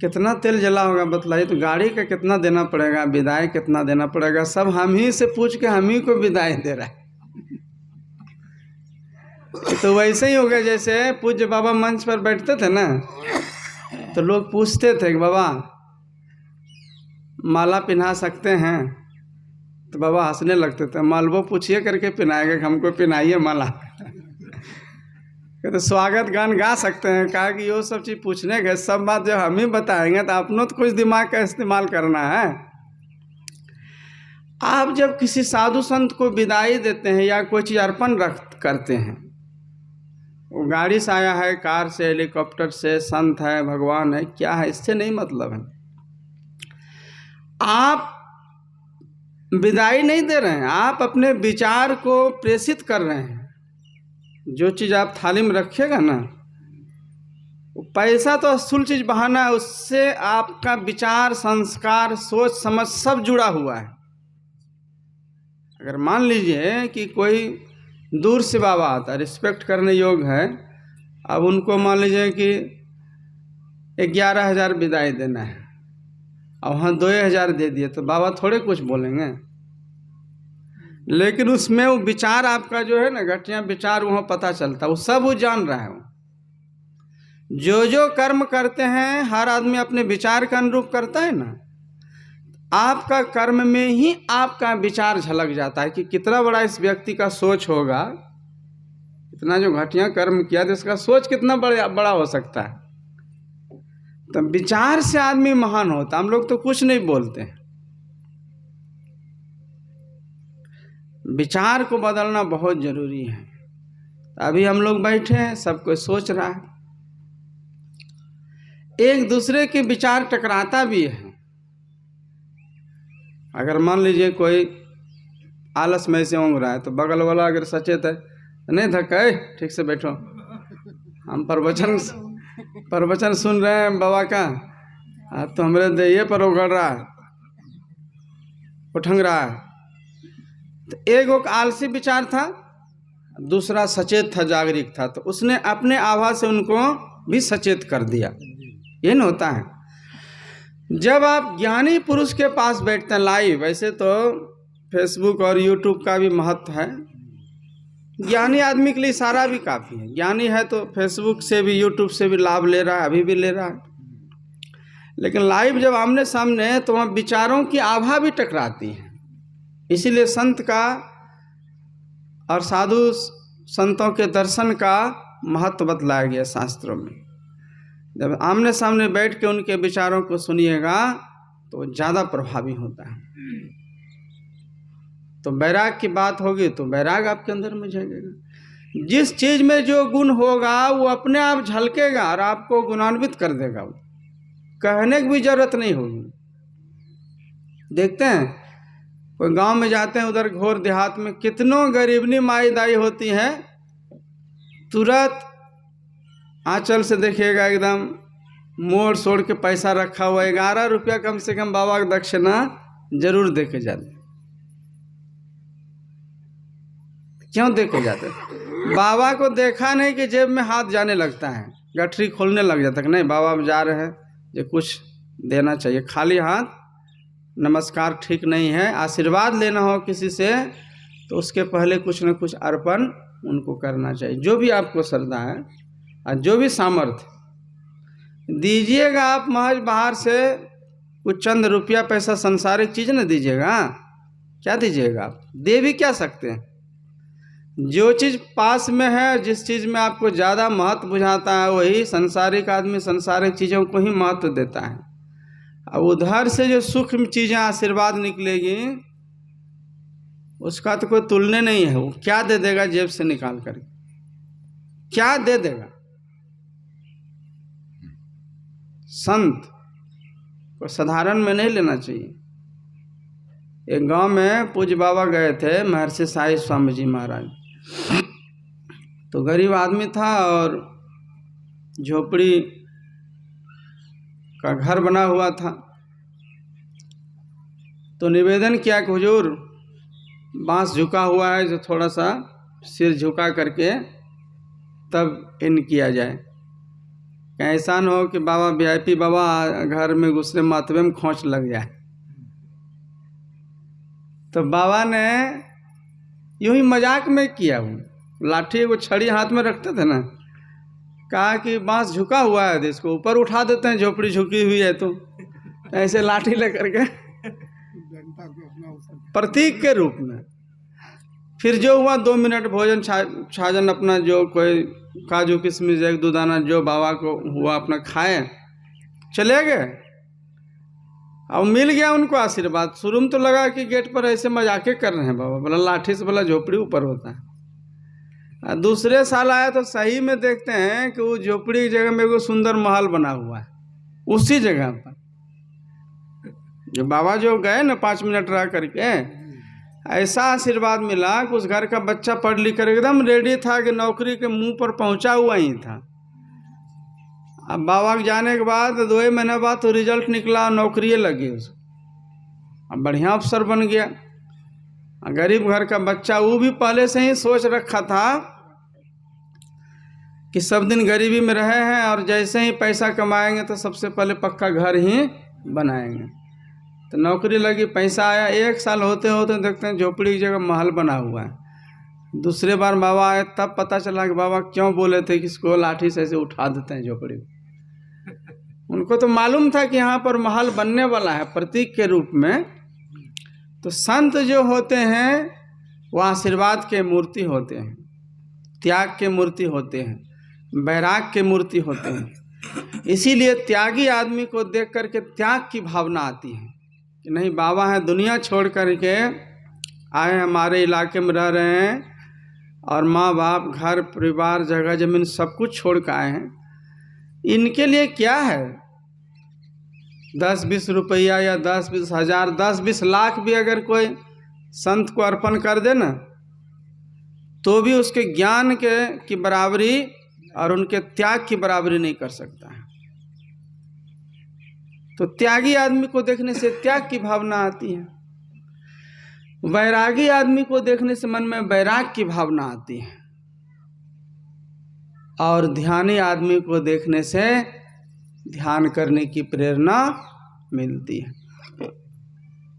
कितना तेल जला होगा बतलाइए, तो गाड़ी का कितना देना पड़ेगा, विदाई कितना देना पड़ेगा, सब हम ही से पूछ के हम ही को विदाई दे रहा है। तो वैसे ही हो गया, जैसे पूज्य बाबा मंच पर बैठते थे ना, तो लोग पूछते थे कि बाबा माला पहना सकते हैं, तो बाबा हंसने लगते थे। मालवो पूछिए करके पहनाएगा, हमको पहनाइए माला। तो स्वागत गान गा सकते हैं। कहा कि ये सब चीज़ पूछने के, सब बात जो हम ही बताएंगे तो अपनों तो कुछ दिमाग का इस्तेमाल करना है। आप जब किसी साधु संत को विदाई देते हैं या कोई चीज़ अर्पण करते हैं, वो गाड़ी से आया है, कार से, हेलीकॉप्टर से, संत है, भगवान है, क्या है, इससे नहीं मतलब है। आप विदाई नहीं दे रहे हैं, आप अपने विचार को प्रेषित कर रहे हैं। जो चीज़ आप थाली में रखिएगा ना, पैसा तो असूल चीज़ बहाना है, उससे आपका विचार, संस्कार, सोच समझ सब जुड़ा हुआ है। अगर मान लीजिए कि कोई दूर से बाबा आता, रिस्पेक्ट करने योग्य है, अब उनको मान लीजिए कि 11,000 विदाई देना है, अब वहाँ 2,000 दे दिए, तो बाबा थोड़े कुछ बोलेंगे। लेकिन उसमें वो विचार आपका जो है ना, घटिया विचार वहाँ पता चलता है, वो सब वो जान रहा है। जो जो कर्म करते हैं हर आदमी अपने विचार के अनुरूप करता है ना। आपका कर्म में ही आपका विचार झलक जाता है कि कितना बड़ा इस व्यक्ति का सोच होगा, इतना जो घटिया कर्म किया तो इसका सोच कितना बड़ा हो सकता है। तो विचार से आदमी महान होता। हम लोग तो कुछ नहीं बोलते हैं। विचार को बदलना बहुत जरूरी है। अभी हम लोग बैठे हैं, सब कोई सोच रहा है, एक दूसरे के विचार टकराता भी है। अगर मान लीजिए कोई आलस में से ऊँग रहा है तो बगल वाला अगर सचेत है, नहीं धक्का, ठीक से बैठो, हम प्रवचन सुन रहे हैं बाबा का, तो हमारे देह पर उगड़ रहा है, उठंग रहा है। तो एक आलसी विचार था, दूसरा सचेत था, जागरूक था, तो उसने अपने आवाज से उनको भी सचेत कर दिया। ये न होता है जब आप ज्ञानी पुरुष के पास बैठते हैं लाइव। वैसे तो फेसबुक और यूट्यूब का भी महत्व है, ज्ञानी आदमी के लिए सारा भी काफ़ी है। ज्ञानी है तो फेसबुक से भी यूट्यूब से भी लाभ ले रहा है, अभी भी ले रहा है। लेकिन लाइव जब आमने सामने तो वहाँ विचारों की आभा भी टकराती है। इसीलिए संत का और साधु संतों के दर्शन का महत्व बतलाया गया शास्त्रों में। जब आमने सामने बैठ के उनके विचारों को सुनिएगा तो ज़्यादा प्रभावी होता है। तो वैराग की बात होगी तो वैराग आपके अंदर में जाएगा। जिस चीज़ में जो गुण होगा वो अपने आप झलकेगा और आपको गुणान्वित कर देगा। वो कहने की भी जरूरत नहीं होगी। देखते हैं कोई गांव में जाते हैं, उधर घोर देहात में कितनों गरीबनी माई दाई होती है, तुरंत आंचल से देखिएगा एकदम मोड़ सोड़ के पैसा रखा हुआ, 11 रुपया कम से कम बाबा की दक्षिणा जरूर दे के जाते। क्यों दे के जाते? बाबा को देखा नहीं कि जेब में हाथ जाने लगता है, गठरी खोलने लग जाता है। नहीं, बाबा अब जा रहे हैं, ये कुछ देना चाहिए। खाली हाथ नमस्कार ठीक नहीं है। आशीर्वाद लेना हो किसी से तो उसके पहले कुछ न कुछ अर्पण उनको करना चाहिए। जो भी आपको श्रद्धा है और जो भी सामर्थ्य दीजिएगा। आप महज बाहर से कुछ चंद रुपया पैसा संसारिक चीज़ न दीजिएगा। क्या दीजिएगा? आप दे भी क्या सकते हैं? जो चीज़ पास में है, जिस चीज़ में आपको ज़्यादा महत्व बुझाता है, वही संसारिक आदमी संसारिक चीज़ों को ही महत्व देता है। अब उधर से जो सूक्ष्म चीज़ें आशीर्वाद निकलेगी उसका तो कोई तुलने नहीं है। वो क्या दे देगा जेब से निकाल कर, क्या दे देगा? संत को साधारण में नहीं लेना चाहिए। एक गांव में पूज्य बाबा गए थे, महर्षि साई स्वामी जी महाराज। तो गरीब आदमी था और झोपड़ी का घर बना हुआ था। तो निवेदन किया कि हुजूर बांस झुका हुआ है, जो थोड़ा सा सिर झुका करके तब इन किया जाए। ऐसा न हो कि बाबा वीआईपी बाबा घर में घुसने माथवे में खोंच लग जाए। तो बाबा ने यूं ही मजाक में किया, वो लाठी वो छड़ी हाथ में रखते थे ना, कहा कि बांस झुका हुआ है तो इसको ऊपर उठा देते हैं, झोपड़ी झुकी हुई है तो ऐसे लाठी लेकर के प्रतीक के रूप में। फिर जो हुआ 2 मिनट भोजन छाजन अपना जो कोई काजू किशमिश एक दो दाना जो बाबा को हुआ अपना खाए, चले गए। अब मिल गया उनको आशीर्वाद। शुरू में तो लगा कि गेट पर ऐसे मजाके कर रहे हैं बाबा, बोला लाठी से बोला झोपड़ी ऊपर होता है। दूसरे साल आया तो सही में देखते हैं कि वो झोपड़ी की जगह में एगो सुंदर महल बना हुआ है उसी जगह पर। जो बाबा जो गए ना 5 मिनट रह करके, ऐसा आशीर्वाद मिला कि उस घर का बच्चा पढ़ लिख कर एकदम रेडी था कि नौकरी के मुंह पर पहुंचा हुआ ही था। अब बाबा के जाने के बाद 2 महीने बाद तो रिजल्ट निकला, नौकरी लगी उसको। अब बढ़िया अफसर बन गया। गरीब घर का बच्चा, वो भी पहले से ही सोच रखा था कि सब दिन गरीबी में रहे हैं और जैसे ही पैसा कमाएंगे तो सबसे पहले पक्का घर ही बनाएंगे। तो नौकरी लगी, पैसा आया। 1 साल होते होते देखते हैं झोपड़ी की जगह महल बना हुआ है। दूसरे बार बाबा आए तब पता चला कि बाबा क्यों बोले थे कि इसको लाठी से ऐसे उठा देते हैं झोपड़ी। उनको तो मालूम था कि यहाँ पर महल बनने वाला है प्रतीक के रूप में। तो संत जो होते हैं वो आशीर्वाद के मूर्ति होते हैं, त्याग के मूर्ति होते हैं, वैराग के मूर्ति होते हैं। इसीलिए त्यागी आदमी को देख करके त्याग की भावना आती है कि नहीं बाबा हैं, दुनिया छोड़ करके आए, हमारे इलाके में रह रहे हैं और माँ बाप, घर परिवार, जगह जमीन सब कुछ छोड़ कर आए हैं। इनके लिए क्या है 10-20 रुपया या 10-20 हज़ार, 10-20 लाख भी अगर कोई संत को अर्पण कर दे ना, तो भी उसके ज्ञान की बराबरी और उनके त्याग की बराबरी नहीं कर सकता है। तो त्यागी आदमी को देखने से त्याग की भावना आती है, वैरागी आदमी को देखने से मन में वैराग की भावना आती है, और ध्यानी आदमी को देखने से ध्यान करने की प्रेरणा मिलती है।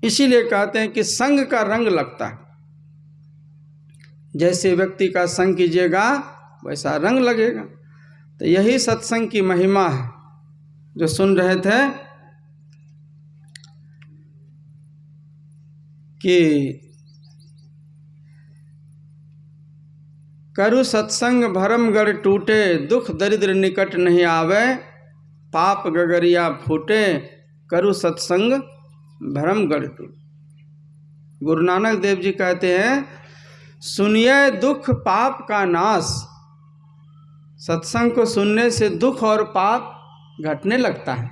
इसीलिए कहते हैं कि संग का रंग लगता है। जैसे व्यक्ति का संग कीजिएगा वैसा रंग लगेगा। तो यही सत्संग की महिमा है जो सुन रहे थे कि करु सत्संग भरम गढ़ टूटे, दुख दरिद्र निकट नहीं आवे, पाप गगरिया फूटे, करु सत्संग भरम गढ़ टूटे। गुरु नानक देव जी कहते हैं सुनिए दुख पाप का नाश। सत्संग को सुनने से दुख और पाप घटने लगता है।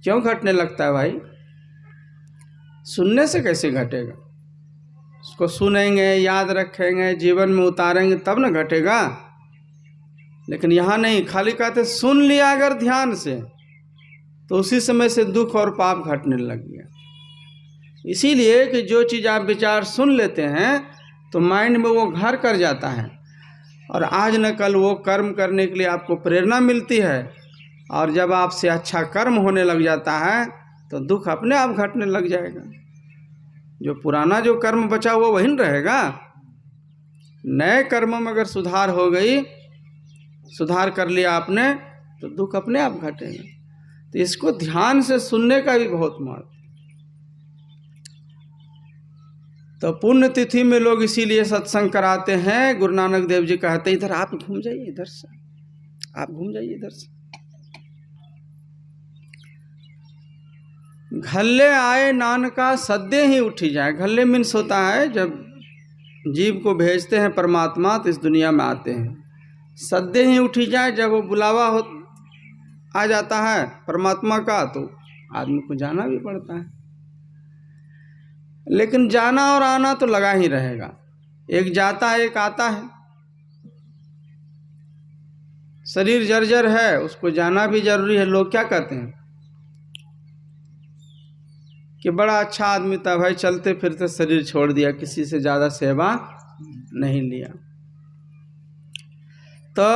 क्यों घटने लगता है भाई? सुनने से कैसे घटेगा? उसको सुनेंगे, याद रखेंगे, जीवन में उतारेंगे तब न घटेगा। लेकिन यहाँ नहीं, खाली कहते सुन लिया अगर ध्यान से तो उसी समय से दुख और पाप घटने लग गया। इसीलिए कि जो चीज़ आप विचार सुन लेते हैं तो माइंड में वो घर कर जाता है और आज न कल वो कर्म करने के लिए आपको प्रेरणा मिलती है। और जब आपसे अच्छा कर्म होने लग जाता है तो दुख अपने आप घटने लग जाएगा। जो पुराना जो कर्म बचा हुआ वही न रहेगा। नए कर्मों में अगर सुधार हो गई, सुधार कर लिया आपने, तो दुख अपने आप घटेगा। तो इसको ध्यान से सुनने का भी बहुत महत्व। तो पुण्यतिथि में लोग इसीलिए सत्संग कराते हैं। गुरु नानक देव जी कहते हैं इधर आप घूम जाइए, इधर से आप घूम जाइए, इधर से। घल्ले आए नानका सद्दे ही उठी जाए। घल्ले मीन्स होता है जब जीव को भेजते हैं परमात्मा तो इस दुनिया में आते हैं, सद्दे ही उठी जाए। जब वो बुलावा आ जाता है परमात्मा का तो आदमी को जाना भी पड़ता है। लेकिन जाना और आना तो लगा ही रहेगा। एक जाता है, एक आता है। शरीर जर्जर है, उसको जाना भी जरूरी है। लोग क्या कहते हैं कि बड़ा अच्छा आदमी था भाई, चलते फिरते शरीर छोड़ दिया, किसी से ज़्यादा सेवा नहीं लिया। तो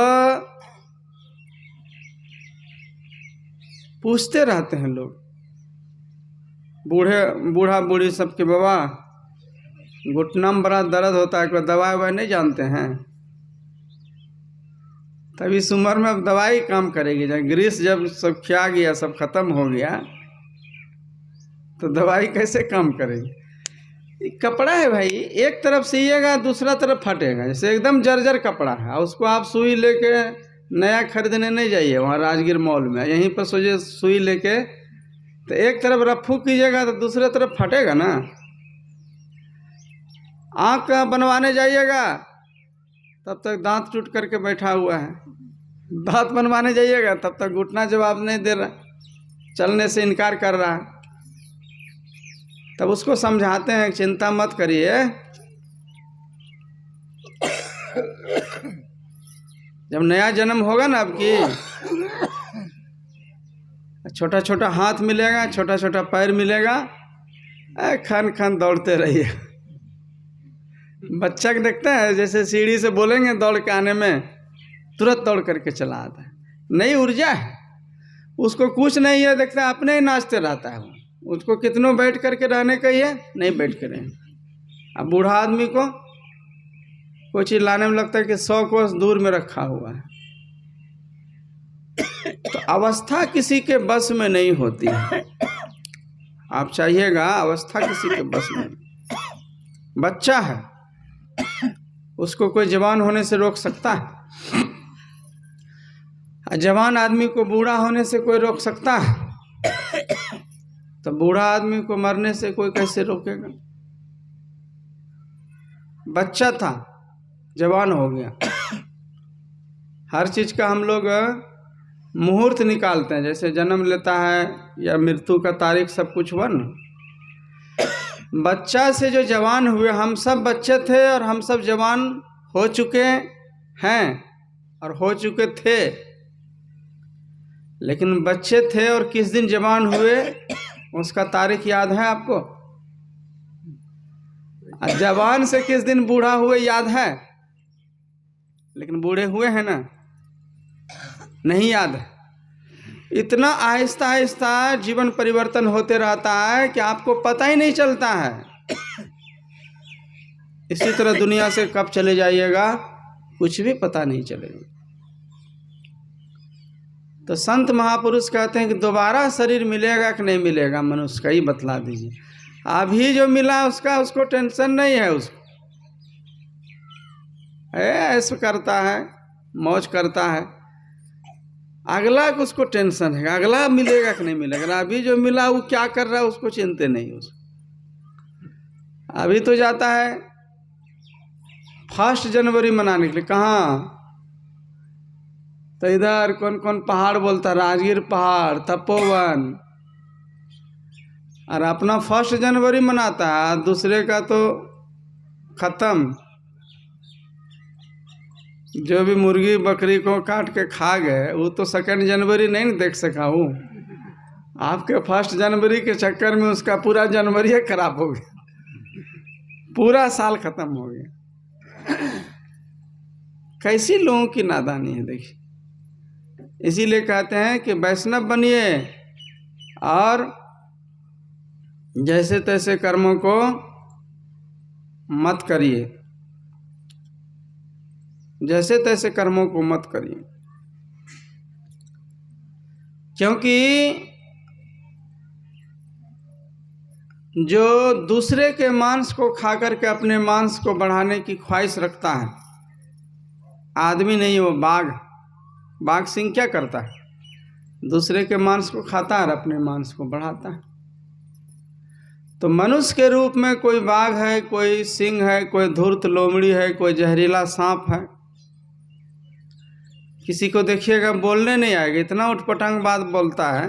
पूछते रहते हैं लोग, बूढ़ा बूढ़ी सबके, बाबा घुटना में बड़ा दर्द होता है, कोई दवाई ववाई नहीं जानते हैं? तब इस उम्र में अब दवाई काम करेगी। जब ग्रीस जब सब खिया गया, सब खत्म हो गया, तो दवाई कैसे काम करेगी? कपड़ा है भाई, एक तरफ सिएगा दूसरा तरफ फटेगा। जैसे एकदम जर्जर कपड़ा है, उसको आप सुई लेके नया खरीदने नहीं जाइए वहाँ राजगीर मॉल में, यहीं पर सोचिए सुई लेके, तो एक तरफ रफ्फू कीजिएगा तो दूसरे तरफ फटेगा ना। आँख बनवाने जाइएगा तब तक दांत टूट करके बैठा हुआ है, दांत बनवाने जाइएगा तब तक घुटना जवाब नहीं दे रहा, चलने से इनकार कर रहा है। तब उसको समझाते हैं चिंता मत करिए, जब नया जन्म होगा ना आपकी, छोटा छोटा हाथ मिलेगा, छोटा छोटा पैर मिलेगा, खन खन दौड़ते रहिए। बच्चा के देखते हैं जैसे सीढ़ी से बोलेंगे दौड़ के आने में तुरंत दौड़ करके चला आता है। नई ऊर्जा है, उसको कुछ नहीं है, देखते हैं अपने ही नाचते रहता है। उसको कितनों बैठ करके रहने का ही है, नहीं बैठ के रहें। अब बूढ़ा आदमी को कोई चीज़ लाने में लगता है कि 100 कोस दूर में रखा हुआ है। तो अवस्था किसी के बस में नहीं होती है। आप चाहिएगा, अवस्था किसी के बस में नहीं। बच्चा है, उसको कोई जवान होने से रोक सकता है? जवान आदमी को बूढ़ा होने से कोई रोक सकता है? तो बूढ़ा आदमी को मरने से कोई कैसे रोकेगा? बच्चा था, जवान हो गया। हर चीज का हम लोग मुहूर्त निकालते हैं, जैसे जन्म लेता है या मृत्यु का तारीख सब कुछ हुआ ना। बच्चा से जो जवान हुए, हम सब बच्चे थे और हम सब जवान हो चुके हैं और हो चुके थे। लेकिन बच्चे थे और किस दिन जवान हुए उसका तारीख याद है आपको? जवान से किस दिन बूढ़ा हुए याद है? लेकिन बूढ़े हुए हैं ना, नहीं याद है। इतना आहिस्ता आहिस्ता जीवन परिवर्तन होते रहता है कि आपको पता ही नहीं चलता है। इसी तरह दुनिया से कब चले जाइएगा कुछ भी पता नहीं चलेगा। तो संत महापुरुष कहते हैं कि दोबारा शरीर मिलेगा कि नहीं मिलेगा, मनुष्य का ही बतला दीजिए। अभी जो मिला उसको टेंशन नहीं है, उसको ऐसा करता है, मौज करता है। अगला को उसको टेंशन है, अगला मिलेगा कि नहीं मिलेगा। अभी जो मिला वो क्या कर रहा है उसको चिंता नहीं। उसको अभी तो जाता है 1 जनवरी मनाने के लिए। कहाँ? तो इधर कौन कौन पहाड़ बोलता, राजगीर पहाड़, तपोवन, और अपना 1 जनवरी मनाता है, दूसरे का तो खत्म। जो भी मुर्गी बकरी को काट के खा गए वो तो 2 जनवरी नहीं देख सका हूँ। आपके 1 जनवरी के चक्कर में उसका पूरा जनवरी खराब हो गया, पूरा साल खत्म हो गया। कैसी लोगों की नादानी है देखिए। इसीलिए कहते हैं कि वैष्णव बनिए और जैसे तैसे कर्मों को मत करिए, जैसे तैसे कर्मों को मत करिए। क्योंकि जो दूसरे के मांस को खा करके अपने मांस को बढ़ाने की ख्वाहिश रखता है, आदमी नहीं वो बाघ। बाघ सिंह क्या करता है? दूसरे के मांस को खाता है और अपने मांस को बढ़ाता है। तो मनुष्य के रूप में कोई बाघ है, कोई सिंह है, कोई धूर्त लोमड़ी है, कोई जहरीला सांप है। किसी को देखिएगा बोलने नहीं आएगा, इतना उठपटांग बात बोलता है।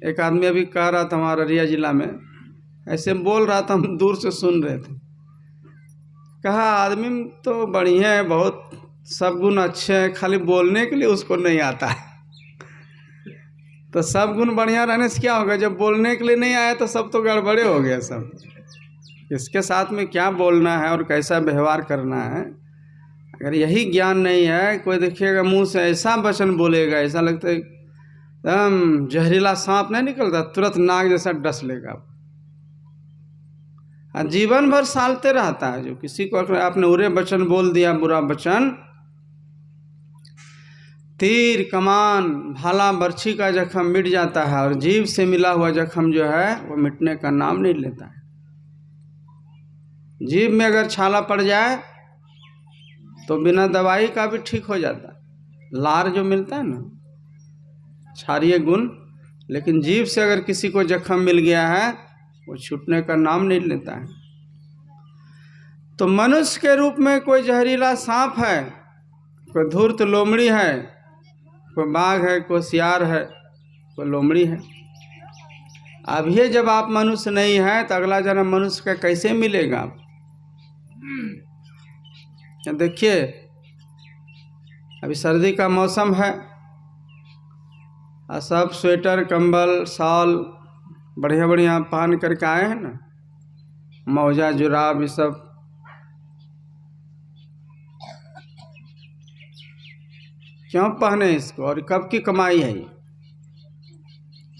एक आदमी अभी कह रहा था हमारा अररिया जिला में, ऐसे बोल रहा था, हम दूर से सुन रहे थे। कहा आदमी तो बढ़िया है, बहुत सब गुण अच्छे हैं, खाली बोलने के लिए उसको नहीं आता है। तो सब गुण बढ़िया रहने से क्या होगा? जब बोलने के लिए नहीं आया तो सब तो गड़बड़े हो गया सब। इसके साथ में क्या बोलना है और कैसा व्यवहार करना है, अगर यही ज्ञान नहीं है, कोई देखिएगा मुंह से ऐसा वचन बोलेगा, ऐसा लगता है एकदम जहरीला सांप नहीं निकलता, तुरंत नाक जैसा डस लेगा। और जीवन भर सालते रहता है। जो किसी को अगर आपने उरे वचन बोल दिया, बुरा वचन, तीर कमान भाला बर्छी का जख्म मिट जाता है और जीव से मिला हुआ जख्म जो है वो मिटने का नाम नहीं लेता है। जीभ में अगर छाला पड़ जाए तो बिना दवाई का भी ठीक हो जाता है। लार जो मिलता है ना, क्षारीय गुण, लेकिन जीभ से अगर किसी को जख्म मिल गया है वो छूटने का नाम नहीं लेता है। तो मनुष्य के रूप में कोई जहरीला सांप है, कोई धूर्त लोमड़ी है, कोई बाघ है, कोई सियार है, कोई लोमड़ी है। अब ये जब आप मनुष्य नहीं है तो अगला जन्म मनुष्य का कैसे मिलेगा? देखिए अभी सर्दी का मौसम है और सब स्वेटर कंबल शॉल बढ़िया बढ़िया पहन करके आए हैं ना, मौजा जुराब ये सब। क्यों पहने इसको और कब की कमाई है ये?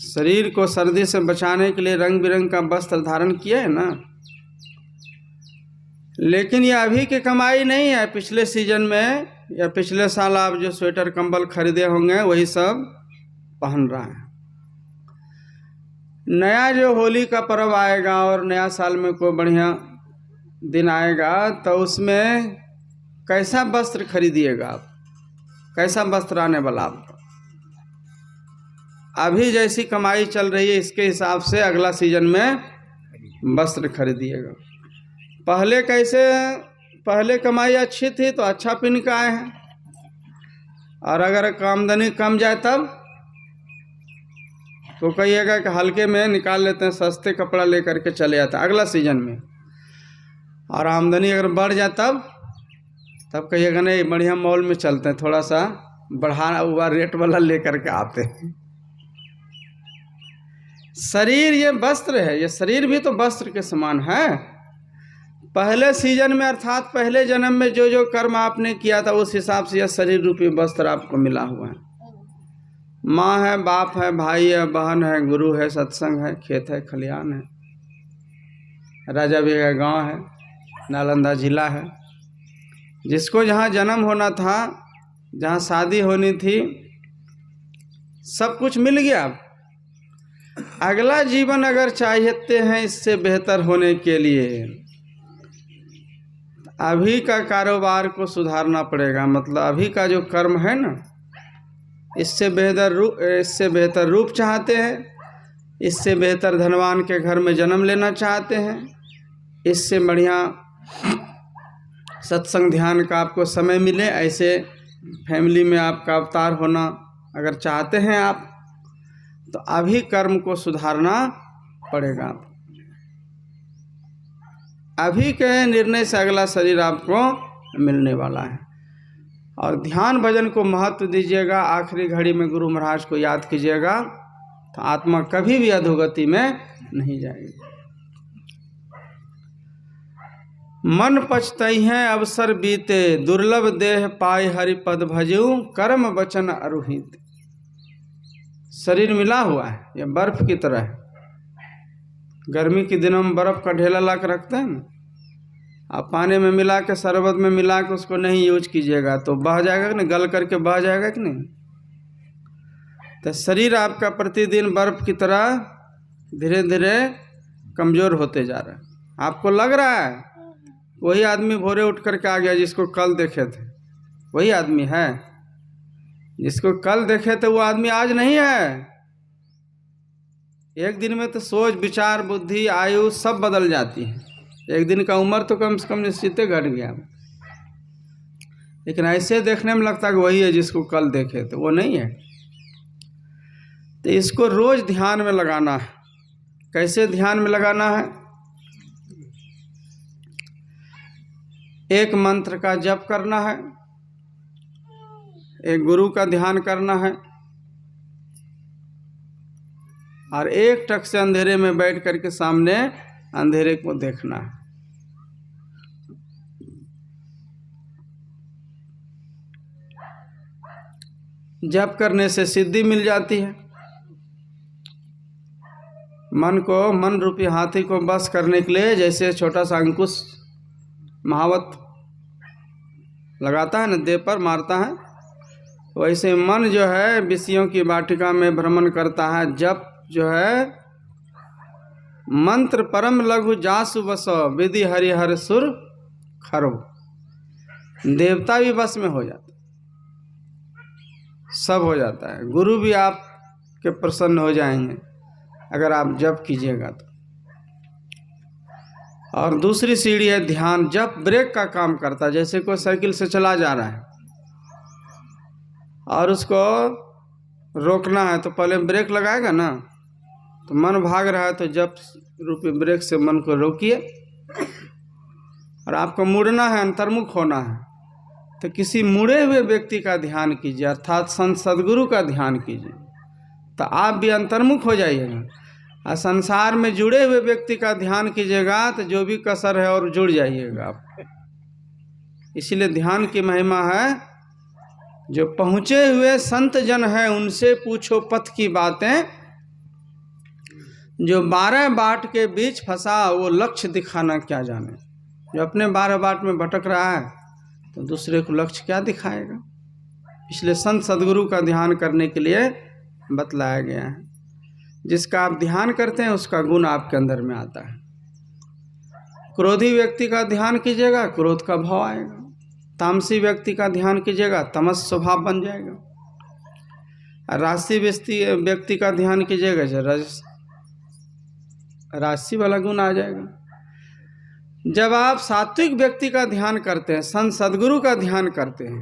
शरीर को सर्दी से बचाने के लिए रंग बिरंग का वस्त्र धारण किया है ना। लेकिन ये अभी की कमाई नहीं है, पिछले सीजन में या पिछले साल आप जो स्वेटर कंबल खरीदे होंगे वही सब पहन रहा है। नया जो होली का पर्व आएगा और नया साल में कोई बढ़िया दिन आएगा तो उसमें कैसा वस्त्र खरीदिएगा आप, कैसा वस्त्र आने वाला आपको। अभी जैसी कमाई चल रही है इसके हिसाब से अगला सीजन में वस्त्र खरीदिएगा। पहले कैसे, पहले कमाई अच्छी थी तो अच्छा पिन के आए हैं, और अगर आमदनी कम जाए तब तो कहिएगा कि हल्के में निकाल लेते हैं, सस्ते कपड़ा लेकर के चले जाते हैं अगला सीजन में। और आमदनी अगर बढ़ जाए तब कहिएगा नहीं बढ़िया मॉल में चलते हैं, थोड़ा सा बढ़ा हुआ रेट वाला लेकर के आते हैं। शरीर ये वस्त्र है, ये शरीर भी तो वस्त्र के समान है। पहले सीजन में अर्थात पहले जन्म में जो जो कर्म आपने किया था उस हिसाब से यह शरीर रूपी वस्त्र आपको मिला हुआ है। माँ है, बाप है, भाई है, बहन है, गुरु है, सत्संग है, खेत है, खलिहान है, राजा भी है, गाँव है, नालंदा जिला है। जिसको जहाँ जन्म होना था, जहाँ शादी होनी थी, सब कुछ मिल गया। अगला जीवन अगर चाहते हैं इससे बेहतर होने के लिए अभी का कारोबार को सुधारना पड़ेगा। मतलब अभी का जो कर्म है ना, इससे बेहतर रूप चाहते हैं, इससे बेहतर धनवान के घर में जन्म लेना चाहते हैं, इससे बढ़िया सत्संग ध्यान का आपको समय मिले, ऐसे फैमिली में आपका अवतार होना अगर चाहते हैं आप, तो अभी कर्म को सुधारना पड़ेगा। अभी के निर्णय से अगला शरीर आपको मिलने वाला है। और ध्यान भजन को महत्व दीजिएगा। आखिरी घड़ी में गुरु महाराज को याद कीजिएगा तो आत्मा कभी भी अधोगति में नहीं जाएगी। मन पछतई है अवसर बीते, दुर्लभ देह पाए हरिपद भजऊ, कर्म वचन अरुहित। शरीर मिला हुआ है, यह बर्फ की तरह है। गर्मी के दिनों में बर्फ का ढेला ला कर रखते हैं ना, आप पानी में मिला के, शरबत में मिला के उसको नहीं यूज कीजिएगा तो बह जाएगा कि नहीं, गल करके बह जाएगा कि नहीं। तो शरीर आपका प्रतिदिन बर्फ की तरह धीरे धीरे कमज़ोर होते जा रहा है। आपको लग रहा है वही आदमी भोरे उठ करके आ गया जिसको कल देखे थे, वही आदमी है। जिसको कल देखे थे वो आदमी आज नहीं है। एक दिन में तो सोच, विचार, बुद्धि, आयु सब बदल जाती है। एक दिन का उम्र तो कम से कम निश्चित घट गया, लेकिन ऐसे देखने में लगता है कि वही है जिसको कल देखे थे, वो नहीं है। तो इसको रोज ध्यान में लगाना है। कैसे ध्यान में लगाना है? एक मंत्र का जप करना है, एक गुरु का ध्यान करना है, और एक टक से अंधेरे में बैठ करके सामने अंधेरे को देखना है। जप करने से सिद्धि मिल जाती है। मन रूपी हाथी को बस करने के लिए जैसे छोटा सा अंकुश महावत लगाता है ना, देह पर मारता है, वैसे मन जो है विषयों की वाटिका में भ्रमण करता है। जप जो है मंत्र परम लघु जासु बसो, विधि हरिहर सुर खरो। देवता भी बस में हो जाता, सब हो जाता है। गुरु भी आपके प्रसन्न हो जाएंगे अगर आप जप कीजिएगा तो। और दूसरी सीढ़ी है ध्यान। जप ब्रेक का काम करता है। जैसे कोई साइकिल से चला जा रहा है और उसको रोकना है तो पहले ब्रेक लगाएगा ना, तो मन भाग रहा है तो जप रूपी ब्रेक से मन को रोकिए। और आपको मुड़ना है, अंतर्मुख होना है, तो किसी मुड़े हुए व्यक्ति का ध्यान कीजिए, अर्थात संत सदगुरु का ध्यान कीजिए, तो आप भी अंतर्मुख हो जाइएगा। और संसार में जुड़े हुए व्यक्ति का ध्यान कीजिएगा तो जो भी कसर है और जुड़ जाइएगा आप। इसलिए ध्यान की महिमा है, जो पहुँचे हुए संत जन हैं उनसे पूछो पथ की बातें, जो 12 बाट के बीच फंसा वो लक्ष्य दिखाना क्या जाने। जो अपने बारह बाट में भटक रहा है तो दूसरे को लक्ष्य क्या दिखाएगा। इसलिए संत सदगुरु का ध्यान करने के लिए बतलाया गया है। जिसका आप ध्यान करते हैं उसका गुण आपके अंदर में आता है। क्रोधी व्यक्ति का ध्यान कीजिएगा, क्रोध का भाव आएगा। तामसी व्यक्ति का ध्यान कीजिएगा, तमस स्वभाव बन जाएगा। राशि व्यक्ति का ध्यान कीजिएगा, राशि वाला गुण आ जाएगा। जब आप सात्विक व्यक्ति का ध्यान करते हैं, संत सदगुरु का ध्यान करते हैं,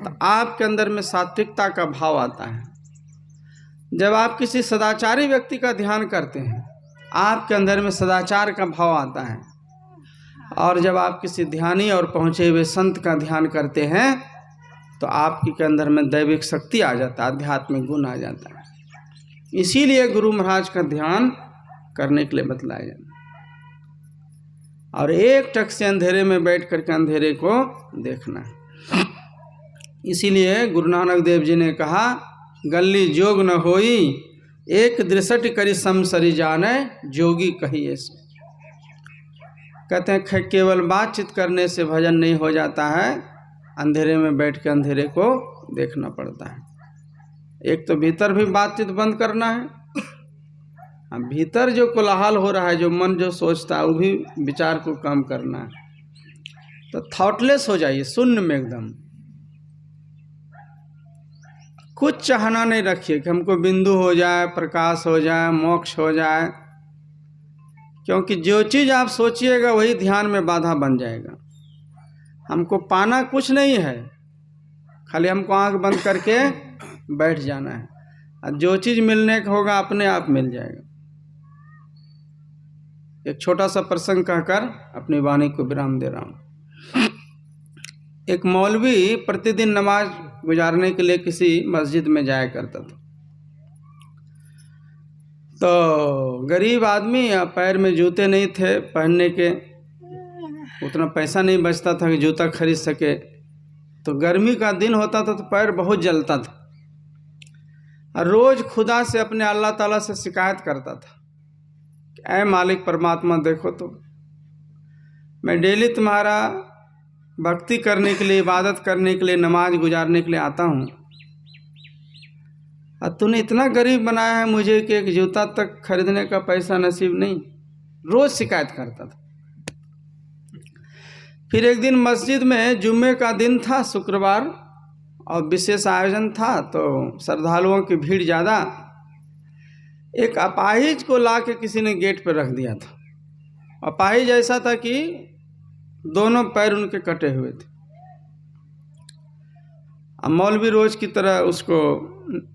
तो आपके अंदर में सात्विकता का भाव आता है। जब आप किसी सदाचारी व्यक्ति का ध्यान करते हैं, आपके अंदर में सदाचार का भाव आता है। और जब आप किसी ध्यानी और पहुँचे हुए संत का ध्यान करते हैं तो आपके के अंदर में दैविक शक्ति आ जाता है, आध्यात्मिक गुण आ जाता है। इसीलिए गुरु महाराज का ध्यान करने के लिए बतलाया जाता है। और एक टक से अंधेरे में बैठ करके अंधेरे को देखना है। इसीलिए गुरु नानक देव जी ने कहा, गल्ली जोग न होई, एक दृसट करी समसरी जाने, जोगी कहिए से। कहते हैं केवल बातचीत करने से भजन नहीं हो जाता है, अंधेरे में बैठ के अंधेरे को देखना पड़ता है। एक तो भीतर भी बातचीत बंद करना है, भीतर जो कोलाहल हो रहा है, जो मन जो सोचता है, वो भी विचार को कम करना है। तो थॉटलेस हो जाइए, शून्य में एकदम। कुछ चाहना नहीं रखिए कि हमको बिंदु हो जाए, प्रकाश हो जाए, मोक्ष हो जाए, क्योंकि जो चीज़ आप सोचिएगा वही ध्यान में बाधा बन जाएगा। हमको पाना कुछ नहीं है, खाली हमको आंख बंद करके बैठ जाना है, और जो चीज़ मिलने का होगा अपने आप मिल जाएगा। एक छोटा सा प्रसंग कहकर अपनी वाणी को विराम दे रहा हूँ। एक मौलवी प्रतिदिन नमाज गुजारने के लिए किसी मस्जिद में जाया करता था। तो गरीब आदमी, पैर में जूते नहीं थे पहनने के, उतना पैसा नहीं बचता था कि जूता खरीद सके। तो गर्मी का दिन होता था तो पैर बहुत जलता था, और रोज़ खुदा से, अपने अल्लाह ताला से शिकायत करता था, ऐ मालिक परमात्मा, देखो तो मैं डेली तुम्हारा भक्ति करने के लिए, इबादत करने के लिए, नमाज गुजारने के लिए आता हूँ, और तूने इतना गरीब बनाया है मुझे कि एक जूता तक खरीदने का पैसा नसीब नहीं। रोज़ शिकायत करता था। फिर एक दिन मस्जिद में जुम्मे का दिन था, शुक्रवार, और विशेष आयोजन था, तो श्रद्धालुओं की भीड़ ज़्यादा। एक अपाहिज को ला के किसी ने गेट पर रख दिया था। अपाहिज ऐसा था कि दोनों पैर उनके कटे हुए थे। अब मौलवी रोज़ की तरह उसको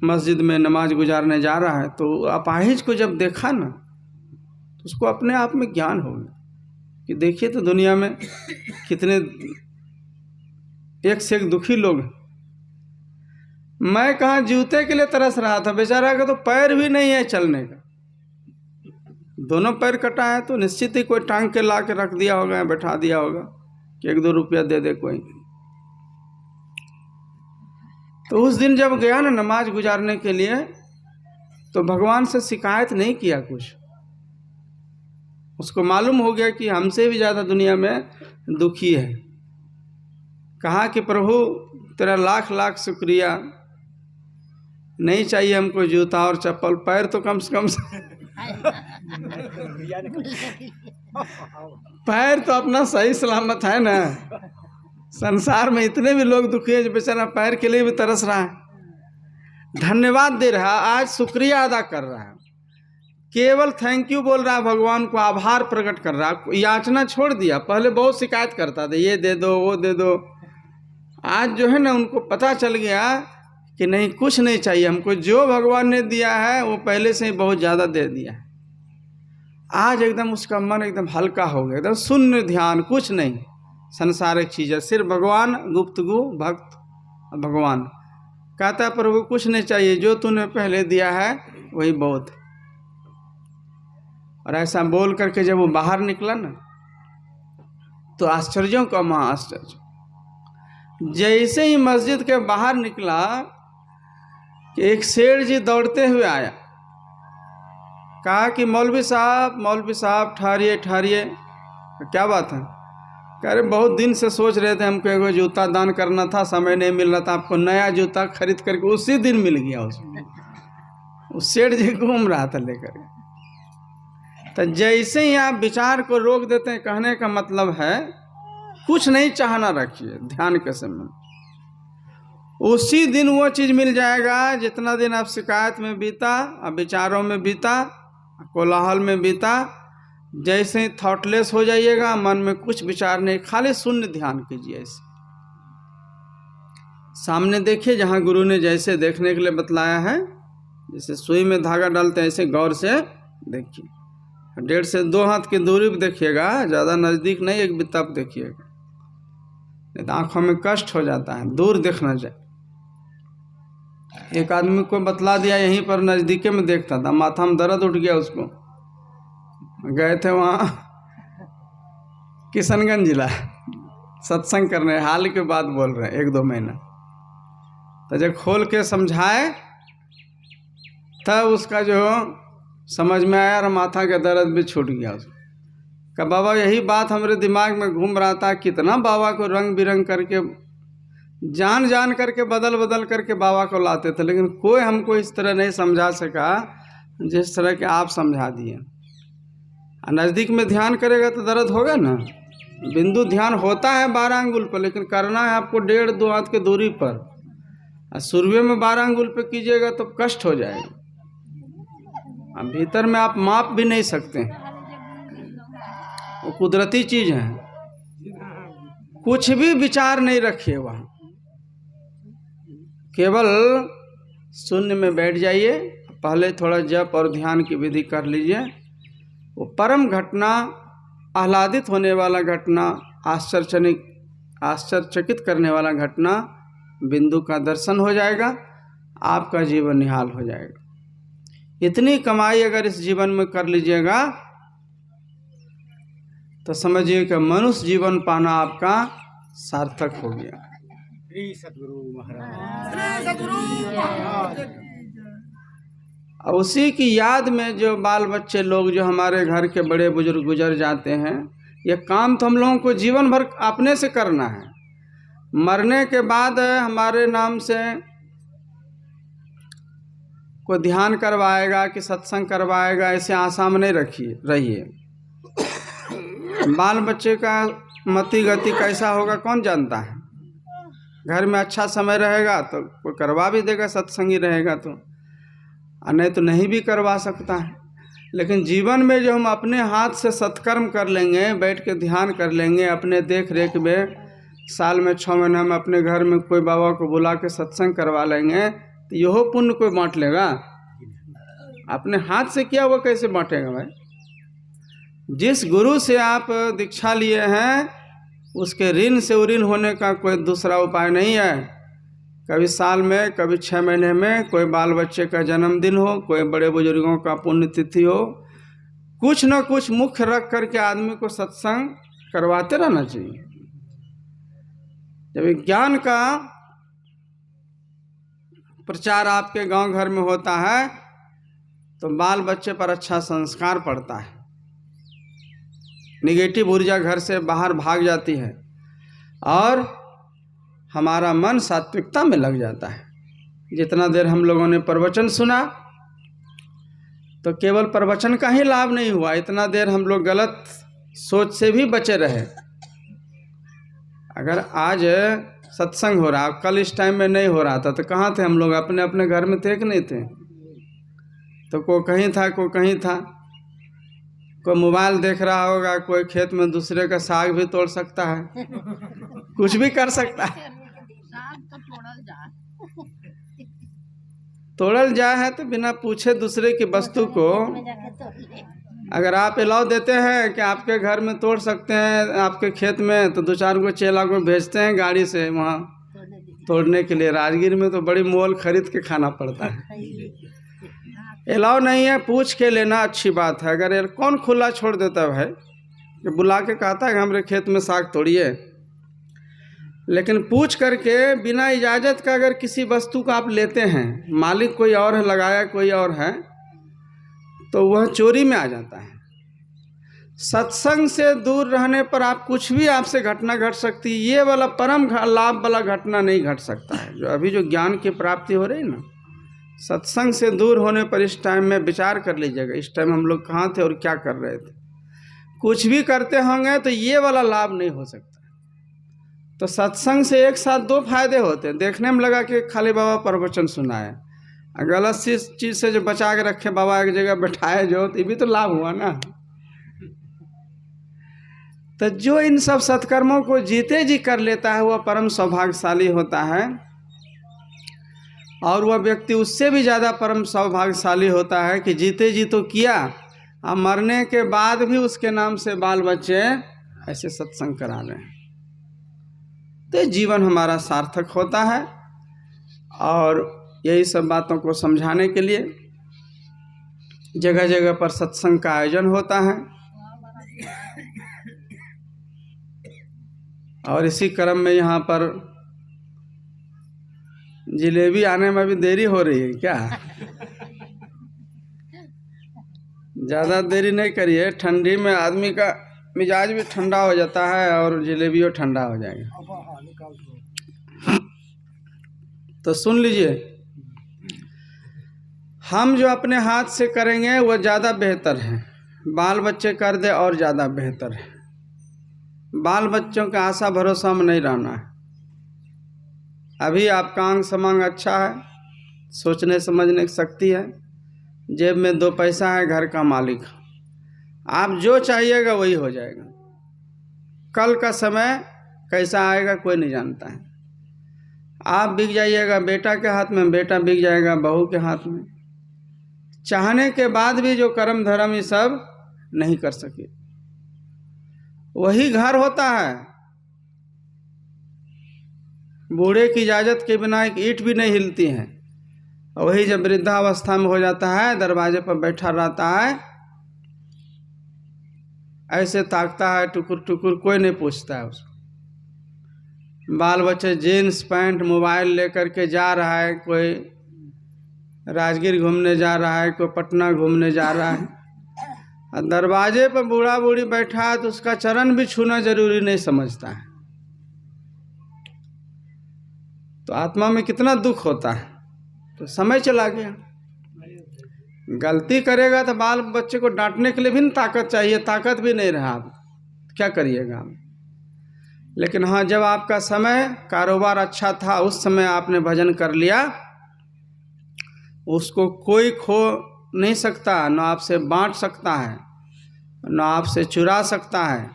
मस्जिद में नमाज गुजारने जा रहा है, तो अपाहिज को जब देखा ना, तो उसको अपने आप में ज्ञान हो गया कि देखिए तो दुनिया में कितने एक से एक दुखी लोग हैं। मैं कहाँ जूते के लिए तरस रहा था, बेचारा का तो पैर भी नहीं है चलने का, दोनों पैर कटा है। तो निश्चित ही कोई टांग के ला के रख दिया होगा, बैठा दिया होगा कि 1-2 रुपया दे दे कोई। तो उस दिन जब गया ना नमाज गुजारने के लिए, तो भगवान से शिकायत नहीं किया कुछ। उसको मालूम हो गया कि हमसे भी ज़्यादा दुनिया में दुखी है। कहा कि प्रभु तेरा लाख लाख शुक्रिया, नहीं चाहिए हमको जूता और चप्पल, पैर तो कम से कम पैर तो अपना सही सलामत है ना। संसार में इतने भी लोग दुखी हैं जो बेचारा पैर के लिए भी तरस रहा है, धन्यवाद दे रहा है, आज शुक्रिया अदा कर रहा है, केवल थैंक यू बोल रहा है, भगवान को आभार प्रकट कर रहा है। याचना छोड़ दिया। पहले बहुत शिकायत करता था, ये दे दो वो दे दो। आज जो है ना उनको पता चल गया कि नहीं, कुछ नहीं चाहिए हमको, जो भगवान ने दिया है वो पहले से ही बहुत ज़्यादा दे दिया है। आज एकदम उसका मन एकदम हल्का हो गया, एकदम शून्य ध्यान, कुछ नहीं संसारिक चीज़ें, सिर्फ भगवान, गुप्तगु भक्त भगवान। कहता प्रभु कुछ नहीं चाहिए, जो तूने पहले दिया है वही बहुत। और ऐसा बोल करके जब वो बाहर निकला ना, तो आश्चर्यों का माँ आश्चर्य। जैसे ही मस्जिद के बाहर निकला कि एक सेठ जी दौड़ते हुए आया, कहा कि मौलवी साहब ठहरिए ठहरिए, क्या बात है? कह रहे बहुत दिन से सोच रहे थे, हमको एगो जूता दान करना था, समय नहीं मिल रहा था, आपको नया जूता खरीद करके उसी दिन मिल गया। उस सेठ जी घूम रहा था लेकर। तो जैसे ही आप विचार को रोक देते हैं, कहने का मतलब है कुछ नहीं चाहना रखिए ध्यान के समय, उसी दिन वो चीज़ मिल जाएगा। जितना दिन आप शिकायत में बीता, अब विचारों में बीता, कोलाहल में बीता, जैसे ही थॉटलेस हो जाइएगा, मन में कुछ विचार नहीं, खाली शून्य ध्यान कीजिए। ऐसे सामने देखिए, जहाँ गुरु ने जैसे देखने के लिए बतलाया है, जैसे सुई में धागा डालते हैं, ऐसे गौर से देखिए। 1.5 से 2 हाथ की दूरी पर देखिएगा, ज़्यादा नज़दीक नहीं, एक बित्ता पर देखिएगा, नहीं तो आँखों में कष्ट हो जाता है, दूर देखना चाहिए। एक आदमी को बतला दिया, यहीं पर नज़दीके में देखता था, माथा में दर्द उठ गया उसको, गए थे वहाँ किशनगंज जिला सत्संग करने, हाल के बाद बोल रहे हैं 1-2 महीना। तो जब खोल के समझाए तब उसका जो समझ में आया और माथा का दर्द भी छूट गया उसको। कहा बाबा यही बात हमारे दिमाग में घूम रहा था, कितना बाबा को रंग बिरंग करके जान जान करके बदल बदल करके बाबा को लाते थे, लेकिन कोई हमको इस तरह नहीं समझा सका जिस तरह के आप समझा दिए। नज़दीक में ध्यान करेगा तो दर्द होगा ना। बिंदु ध्यान होता है 12 अंगुल पर, लेकिन करना है आपको 1.5-2 हाथ की दूरी पर। सूर्य में 12 अंगुल पे कीजिएगा तो कष्ट हो जाएगा। अब भीतर में आप माप भी नहीं सकते, वो कुदरती चीज़ है। कुछ भी विचार नहीं रखिए वहाँ, केवल शून्य में बैठ जाइए। पहले थोड़ा जप और ध्यान की विधि कर लीजिए। वो परम घटना, आह्लादित होने वाला घटना, आश्चर्यचकित करने वाला घटना, बिंदु का दर्शन हो जाएगा, आपका जीवन निहाल हो जाएगा। इतनी कमाई अगर इस जीवन में कर लीजिएगा तो समझिए कि मनुष्य जीवन पाना आपका सार्थक हो गया। सतगुरु महाराज। और उसी की याद में जो बाल बच्चे लोग, जो हमारे घर के बड़े बुजुर्ग गुजर जाते हैं, ये काम तो हम लोगों को जीवन भर अपने से करना है। मरने के बाद हमारे नाम से कोई ध्यान करवाएगा कि सत्संग करवाएगा, ऐसे आशा में नहीं रहिए। बाल बच्चे का मति गति कैसा होगा कौन जानता है। घर में अच्छा समय रहेगा तो कोई करवा भी देगा, सत्संगी रहेगा तो, और नहीं तो नहीं भी करवा सकता है। लेकिन जीवन में जो हम अपने हाथ से सत्कर्म कर लेंगे, बैठ के ध्यान कर लेंगे, अपने देख रेख में साल में 6 महीने में अपने घर में कोई बाबा को बुला के सत्संग करवा लेंगे, तो यहो पुण्य कोई बांट लेगा? अपने हाथ से किया वो कैसे बांटेगा भाई? जिस गुरु से आप दीक्षा लिए हैं उसके ऋण से उऋण होने का कोई दूसरा उपाय नहीं है। कभी साल में, कभी 6 महीने में कोई बाल बच्चे का जन्मदिन हो, कोई बड़े बुजुर्गों का पुण्यतिथि हो, कुछ न कुछ मुख्य रख करके आदमी को सत्संग करवाते रहना चाहिए। जब ज्ञान का प्रचार आपके गांव घर में होता है तो बाल बच्चे पर अच्छा संस्कार पड़ता है, निगेटिव ऊर्जा घर से बाहर भाग जाती है और हमारा मन सात्विकता में लग जाता है। जितना देर हम लोगों ने प्रवचन सुना तो केवल प्रवचन का ही लाभ नहीं हुआ, इतना देर हम लोग गलत सोच से भी बचे रहे। अगर आज सत्संग हो रहा, कल इस टाइम में नहीं हो रहा था तो कहाँ थे हम लोग? अपने अपने घर में थे कि नहीं थे? तो कोई कहीं था, कोई कहीं था, कोई मोबाइल देख रहा होगा, कोई खेत में दूसरे का साग भी तोड़ सकता है, कुछ भी कर सकता है। तोड़ल जाए है तो बिना पूछे दूसरे की वस्तु को अगर आप अलाउ देते हैं कि आपके घर में तोड़ सकते हैं, आपके खेत में, तो 2-4 को चेला को भेजते हैं गाड़ी से वहाँ तोड़ने के लिए। राजगीर में तो बड़ी मोल खरीद के खाना पड़ता है। अलाउ नहीं है, पूछ के लेना अच्छी बात है। अगर कौन खुला छोड़ देता भाई कि बुला के कहता है कि हमारे खेत में साग तोड़िए, लेकिन पूछ करके बिना इजाज़त का अगर किसी वस्तु को आप लेते हैं, मालिक कोई और है, लगाया कोई और है, तो वह चोरी में आ जाता है। सत्संग से दूर रहने पर आप कुछ भी आपसे घटना घट सकती है, ये वाला परम लाभ वाला घटना नहीं घट सकता है। जो अभी जो ज्ञान की प्राप्ति हो रही है ना, सत्संग से दूर होने पर इस टाइम में विचार कर लीजिएगा, इस टाइम हम लोग कहाँ थे और क्या कर रहे थे। कुछ भी करते होंगे तो ये वाला लाभ नहीं हो सकता। तो सत्संग से एक साथ दो फायदे होते हैं। देखने में लगा कि खाली बाबा प्रवचन सुनाए, गलत चीज़ से जो बचा के रखे बाबा एक जगह बैठाए जो, तो ये भी तो लाभ हुआ ना। तो जो इन सब सत्कर्मों को जीते जी कर लेता है वह परम सौभाग्यशाली होता है, और वह व्यक्ति उससे भी ज़्यादा परम सौभाग्यशाली होता है कि जीते जी तो किया, और मरने के बाद भी उसके नाम से बाल बच्चे ऐसे सत्संग करा रहे हैं। तो जीवन हमारा सार्थक होता है। और यही सब बातों को समझाने के लिए जगह जगह पर सत्संग का आयोजन होता है। और इसी क्रम में यहाँ पर जिलेबी आने में भी देरी हो रही है क्या? ज़्यादा देरी नहीं करिए, ठंडी में आदमी का मिजाज भी ठंडा हो जाता है और जिलेबियों ठंडा हो जाएगा। तो सुन लीजिए, हम जो अपने हाथ से करेंगे वह ज़्यादा बेहतर है, बाल बच्चे कर दे और ज़्यादा बेहतर है। बाल बच्चों का आशा भरोसा में नहीं रहना है। अभी आपका अंग समांग अच्छा है, सोचने समझने की शक्ति है, जेब में 2 पैसा है, घर का मालिक, आप जो चाहिएगा वही हो जाएगा। कल का समय कैसा आएगा कोई नहीं जानता है। आप बिक जाइएगा बेटा के हाथ में, बेटा बिक जाएगा बहू के हाथ में। चाहने के बाद भी जो कर्म धर्म ये सब नहीं कर सके, वही घर होता है। बूढ़े की इजाज़त के बिना एक ईंट भी नहीं हिलती है। और वही जब वृद्धावस्था में हो जाता है, दरवाजे पर बैठा रहता है, ऐसे ताकता है टुकुर टुकुर, कोई नहीं पूछता है उसको। बाल बच्चे जीन्स पैंट मोबाइल लेकर के जा रहा है, कोई राजगीर घूमने जा रहा है, कोई पटना घूमने जा रहा है, और दरवाजे पर बूढ़ा बूढ़ी बैठा है तो उसका चरण भी छूना जरूरी नहीं समझता है। तो आत्मा में कितना दुख होता है। तो समय चला गया। गलती करेगा तो बाल बच्चे को डांटने के लिए भी ताकत चाहिए, ताकत भी नहीं रहा, आप क्या करिएगा आप। लेकिन हाँ, जब आपका समय कारोबार अच्छा था, उस समय आपने भजन कर लिया, उसको कोई खो नहीं सकता, न आपसे बांट सकता है, न आपसे चुरा सकता है,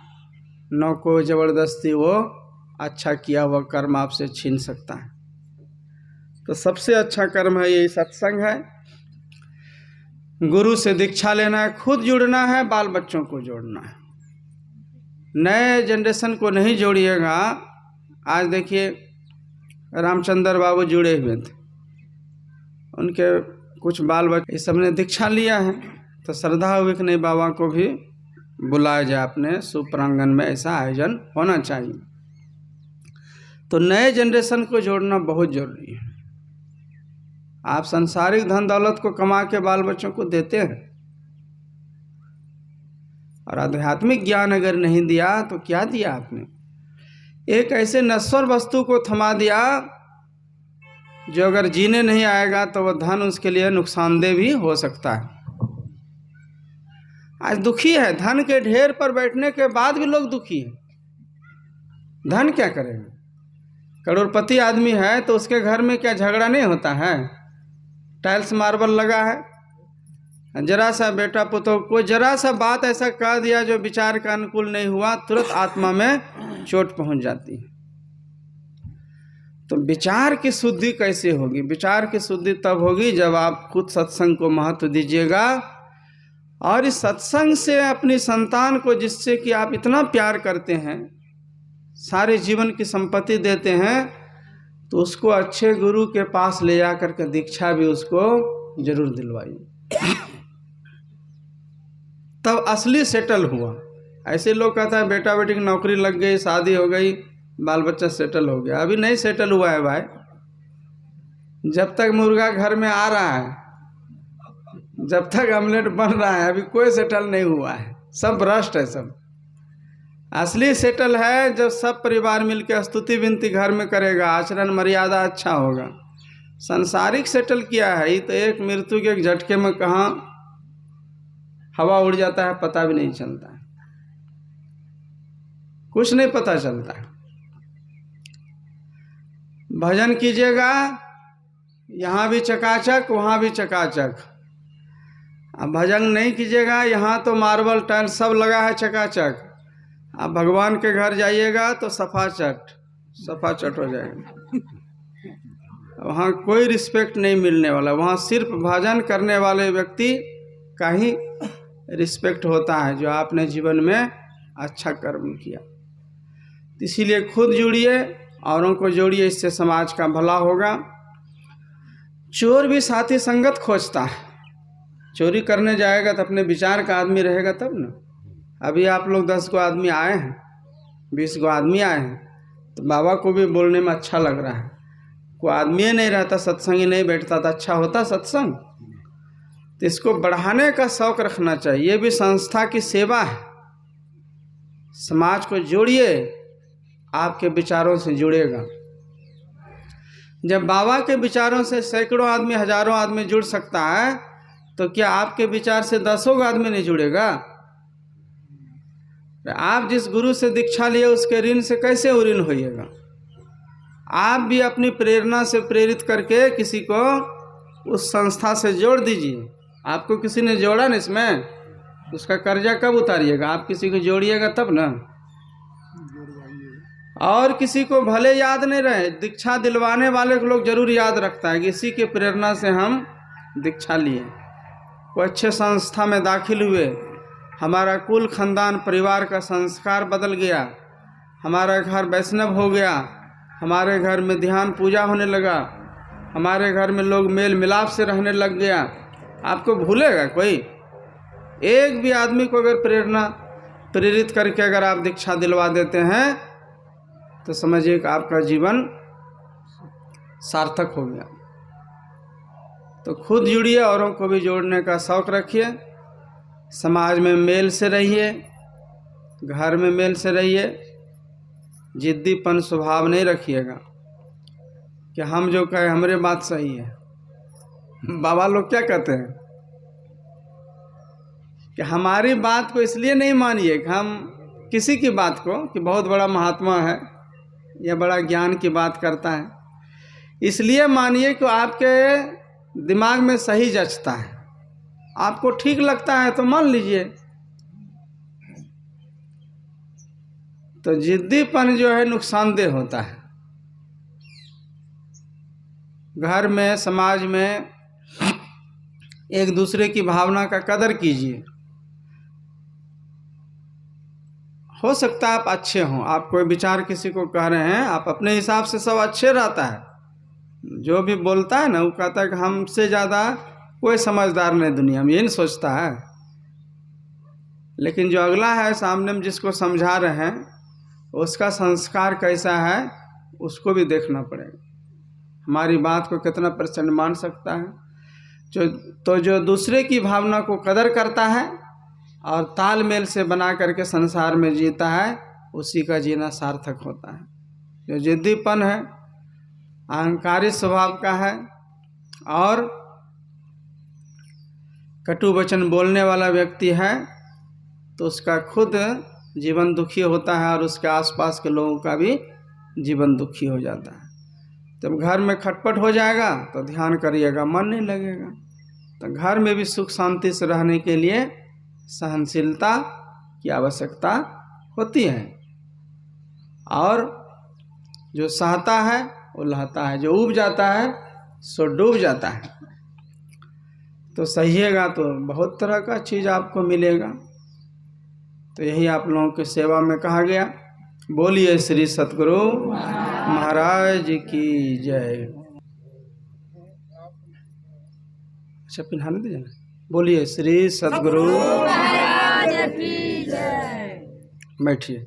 न कोई ज़बरदस्ती वो अच्छा किया हुआ कर्म आपसे छीन सकता है। तो सबसे अच्छा कर्म है यही सत्संग है। गुरु से दीक्षा लेना है, खुद जुड़ना है, बाल बच्चों को जोड़ना है। नए जनरेशन को नहीं जोड़िएगा। आज देखिए रामचंद्र बाबू जुड़े हुए थे, उनके कुछ बाल बच्चे इस सबने दीक्षा लिया है, तो श्रद्धा हुई कि नहीं बाबा को भी बुलाया जाए, अपने सुप्रांगण में ऐसा आयोजन होना चाहिए। तो नए जनरेशन को जोड़ना बहुत जरूरी है। आप सांसारिक धन दौलत को कमा के बाल बच्चों को देते हैं, और आध्यात्मिक ज्ञान अगर नहीं दिया तो क्या दिया आपने? एक ऐसे नश्वर वस्तु को थमा दिया जो अगर जीने नहीं आएगा तो वह धन उसके लिए नुकसानदेह भी हो सकता है। आज दुखी है, धन के ढेर पर बैठने के बाद भी लोग दुखी हैं। धन क्या करेगा? करोड़पति आदमी है तो उसके घर में क्या झगड़ा नहीं होता है? टाइल्स मार्बल लगा है, जरा सा बेटा पुतो को जरा सा बात ऐसा कह दिया जो विचार का अनुकूल नहीं हुआ, तुरंत आत्मा में चोट पहुंच जाती है। तो विचार की शुद्धि कैसे होगी? विचार की शुद्धि तब होगी जब आप खुद सत्संग को महत्व दीजिएगा, और इस सत्संग से अपनी संतान को, जिससे कि आप इतना प्यार करते हैं, सारे जीवन की संपत्ति देते हैं, तो उसको अच्छे गुरु के पास ले जा करके दीक्षा भी उसको जरूर दिलवाइए, तब असली सेटल हुआ। ऐसे लोग कहते हैं बेटा बेटी की नौकरी लग गई, शादी हो गई, बाल बच्चा सेटल हो गया। अभी नहीं सेटल हुआ है भाई। जब तक मुर्गा घर में आ रहा है, जब तक ऑमलेट बन रहा है, अभी कोई सेटल नहीं हुआ है। सब भ्रष्ट है। सब असली सेटल है जब सब परिवार मिलकर स्तुति विनती घर में करेगा, आचरण मर्यादा अच्छा होगा। सांसारिक सेटल किया है ये तो एक मृत्यु के एक झटके में कहाँ हवा उड़ जाता है, पता भी नहीं चलता है, कुछ नहीं पता चलता है। भजन कीजिएगा, यहाँ भी चकाचक वहाँ भी चकाचक। अब भजन नहीं कीजिएगा, यहाँ तो मार्बल टाइल सब लगा है चकाचक, अब भगवान के घर जाइएगा तो सफा चट हो जाएगा। वहाँ कोई रिस्पेक्ट नहीं मिलने वाला, वहाँ सिर्फ भजन करने वाले व्यक्ति का ही रिस्पेक्ट होता है जो आपने जीवन में अच्छा कर्म किया। इसीलिए खुद जुड़िए, औरों को जोड़िए, इससे समाज का भला होगा। चोर भी साथी संगत खोजता है। चोरी करने जाएगा तो अपने विचार का आदमी रहेगा तब ना। अभी आप लोग 10 गो आदमी आए हैं, 20 गो आदमी आए हैं, तो बाबा को भी बोलने में अच्छा लग रहा है। कोई आदमी नहीं रहता, सत्संगी नहीं बैठता तो अच्छा होता सत्संग। तो इसको बढ़ाने का शौक रखना चाहिए। ये भी संस्था की सेवा है। समाज को जोड़िए, आपके विचारों से जुड़ेगा। जब बाबा के विचारों से सैकड़ों आदमी, हजारों आदमी जुड़ सकता है, तो क्या आपके विचार से 10 आदमी नहीं जुड़ेगा? आप जिस गुरु से दीक्षा लिए उसके ऋण से कैसे ऋण होइएगा? आप भी अपनी प्रेरणा से प्रेरित करके किसी को उस संस्था से जोड़ दीजिए। आपको किसी ने जोड़ा ना इसमें, उसका कर्जा कब उतारिएगा? आप किसी को जोड़िएगा तब ना। और किसी को भले याद नहीं रहे, दीक्षा दिलवाने वाले को लोग जरूर याद रखता है कि इसी के प्रेरणा से हम दीक्षा लिए, कोई अच्छे संस्था में दाखिल हुए, हमारा कुल खानदान परिवार का संस्कार बदल गया, हमारा घर वैष्णव हो गया, हमारे घर में ध्यान पूजा होने लगा, हमारे घर में लोग मेल मिलाप से रहने लग गया। आपको भूलेगा कोई? एक भी आदमी को अगर प्रेरित करके अगर आप दीक्षा दिलवा देते हैं तो समझिए कि आपका जीवन सार्थक हो गया। तो खुद जुड़िए, औरों को भी जोड़ने का शौक़ रखिए। समाज में मेल से रहिए, घर में मेल से रहिए। जिद्दीपन स्वभाव नहीं रखिएगा कि हम जो कहे हमारे बात सही है। बाबा लोग क्या कहते हैं कि हमारी बात को इसलिए नहीं मानिए कि हम किसी की बात को, कि बहुत बड़ा महात्मा है या बड़ा ज्ञान की बात करता है, इसलिए मानिए कि आपके दिमाग में सही जचता है, आपको ठीक लगता है तो मान लीजिए। तो जिद्दीपन जो है नुकसानदेह होता है। घर में, समाज में एक दूसरे की भावना का कदर कीजिए। हो सकता है आप अच्छे हों, आप कोई विचार किसी को कह रहे हैं, आप अपने हिसाब से सब अच्छे रहता है, जो भी बोलता है ना वो कहता है कि हमसे ज़्यादा कोई समझदार नहीं दुनिया में, ये नहीं सोचता है। लेकिन जो अगला है सामने में जिसको समझा रहे हैं, उसका संस्कार कैसा है उसको भी देखना पड़ेगा। हमारी बात को कितना % मान सकता है। जो दूसरे की भावना को कदर करता है और तालमेल से बना करके संसार में जीता है, उसी का जीना सार्थक होता है। जो जिद्दीपन है, अहंकारी स्वभाव का है और कटु वचन बोलने वाला व्यक्ति है, तो उसका खुद जीवन दुखी होता है और उसके आसपास के लोगों का भी जीवन दुखी हो जाता है। जब घर में खटपट हो जाएगा तो ध्यान करिएगा, मन नहीं लगेगा। तो घर में भी सुख शांति से रहने के लिए सहनशीलता की आवश्यकता होती है। और जो सहता है वो लहता है, जो उब जाता है सो डूब जाता है। तो सहिएगा तो बहुत तरह का चीज़ आपको मिलेगा। तो यही आप लोगों की सेवा में कहा गया। बोलिए श्री सतगुरु महाराज की जय। अच्छा पिन्हाने दीजिए ना। बोलिए श्री सतगुरु महाराज की जय। बैठिए।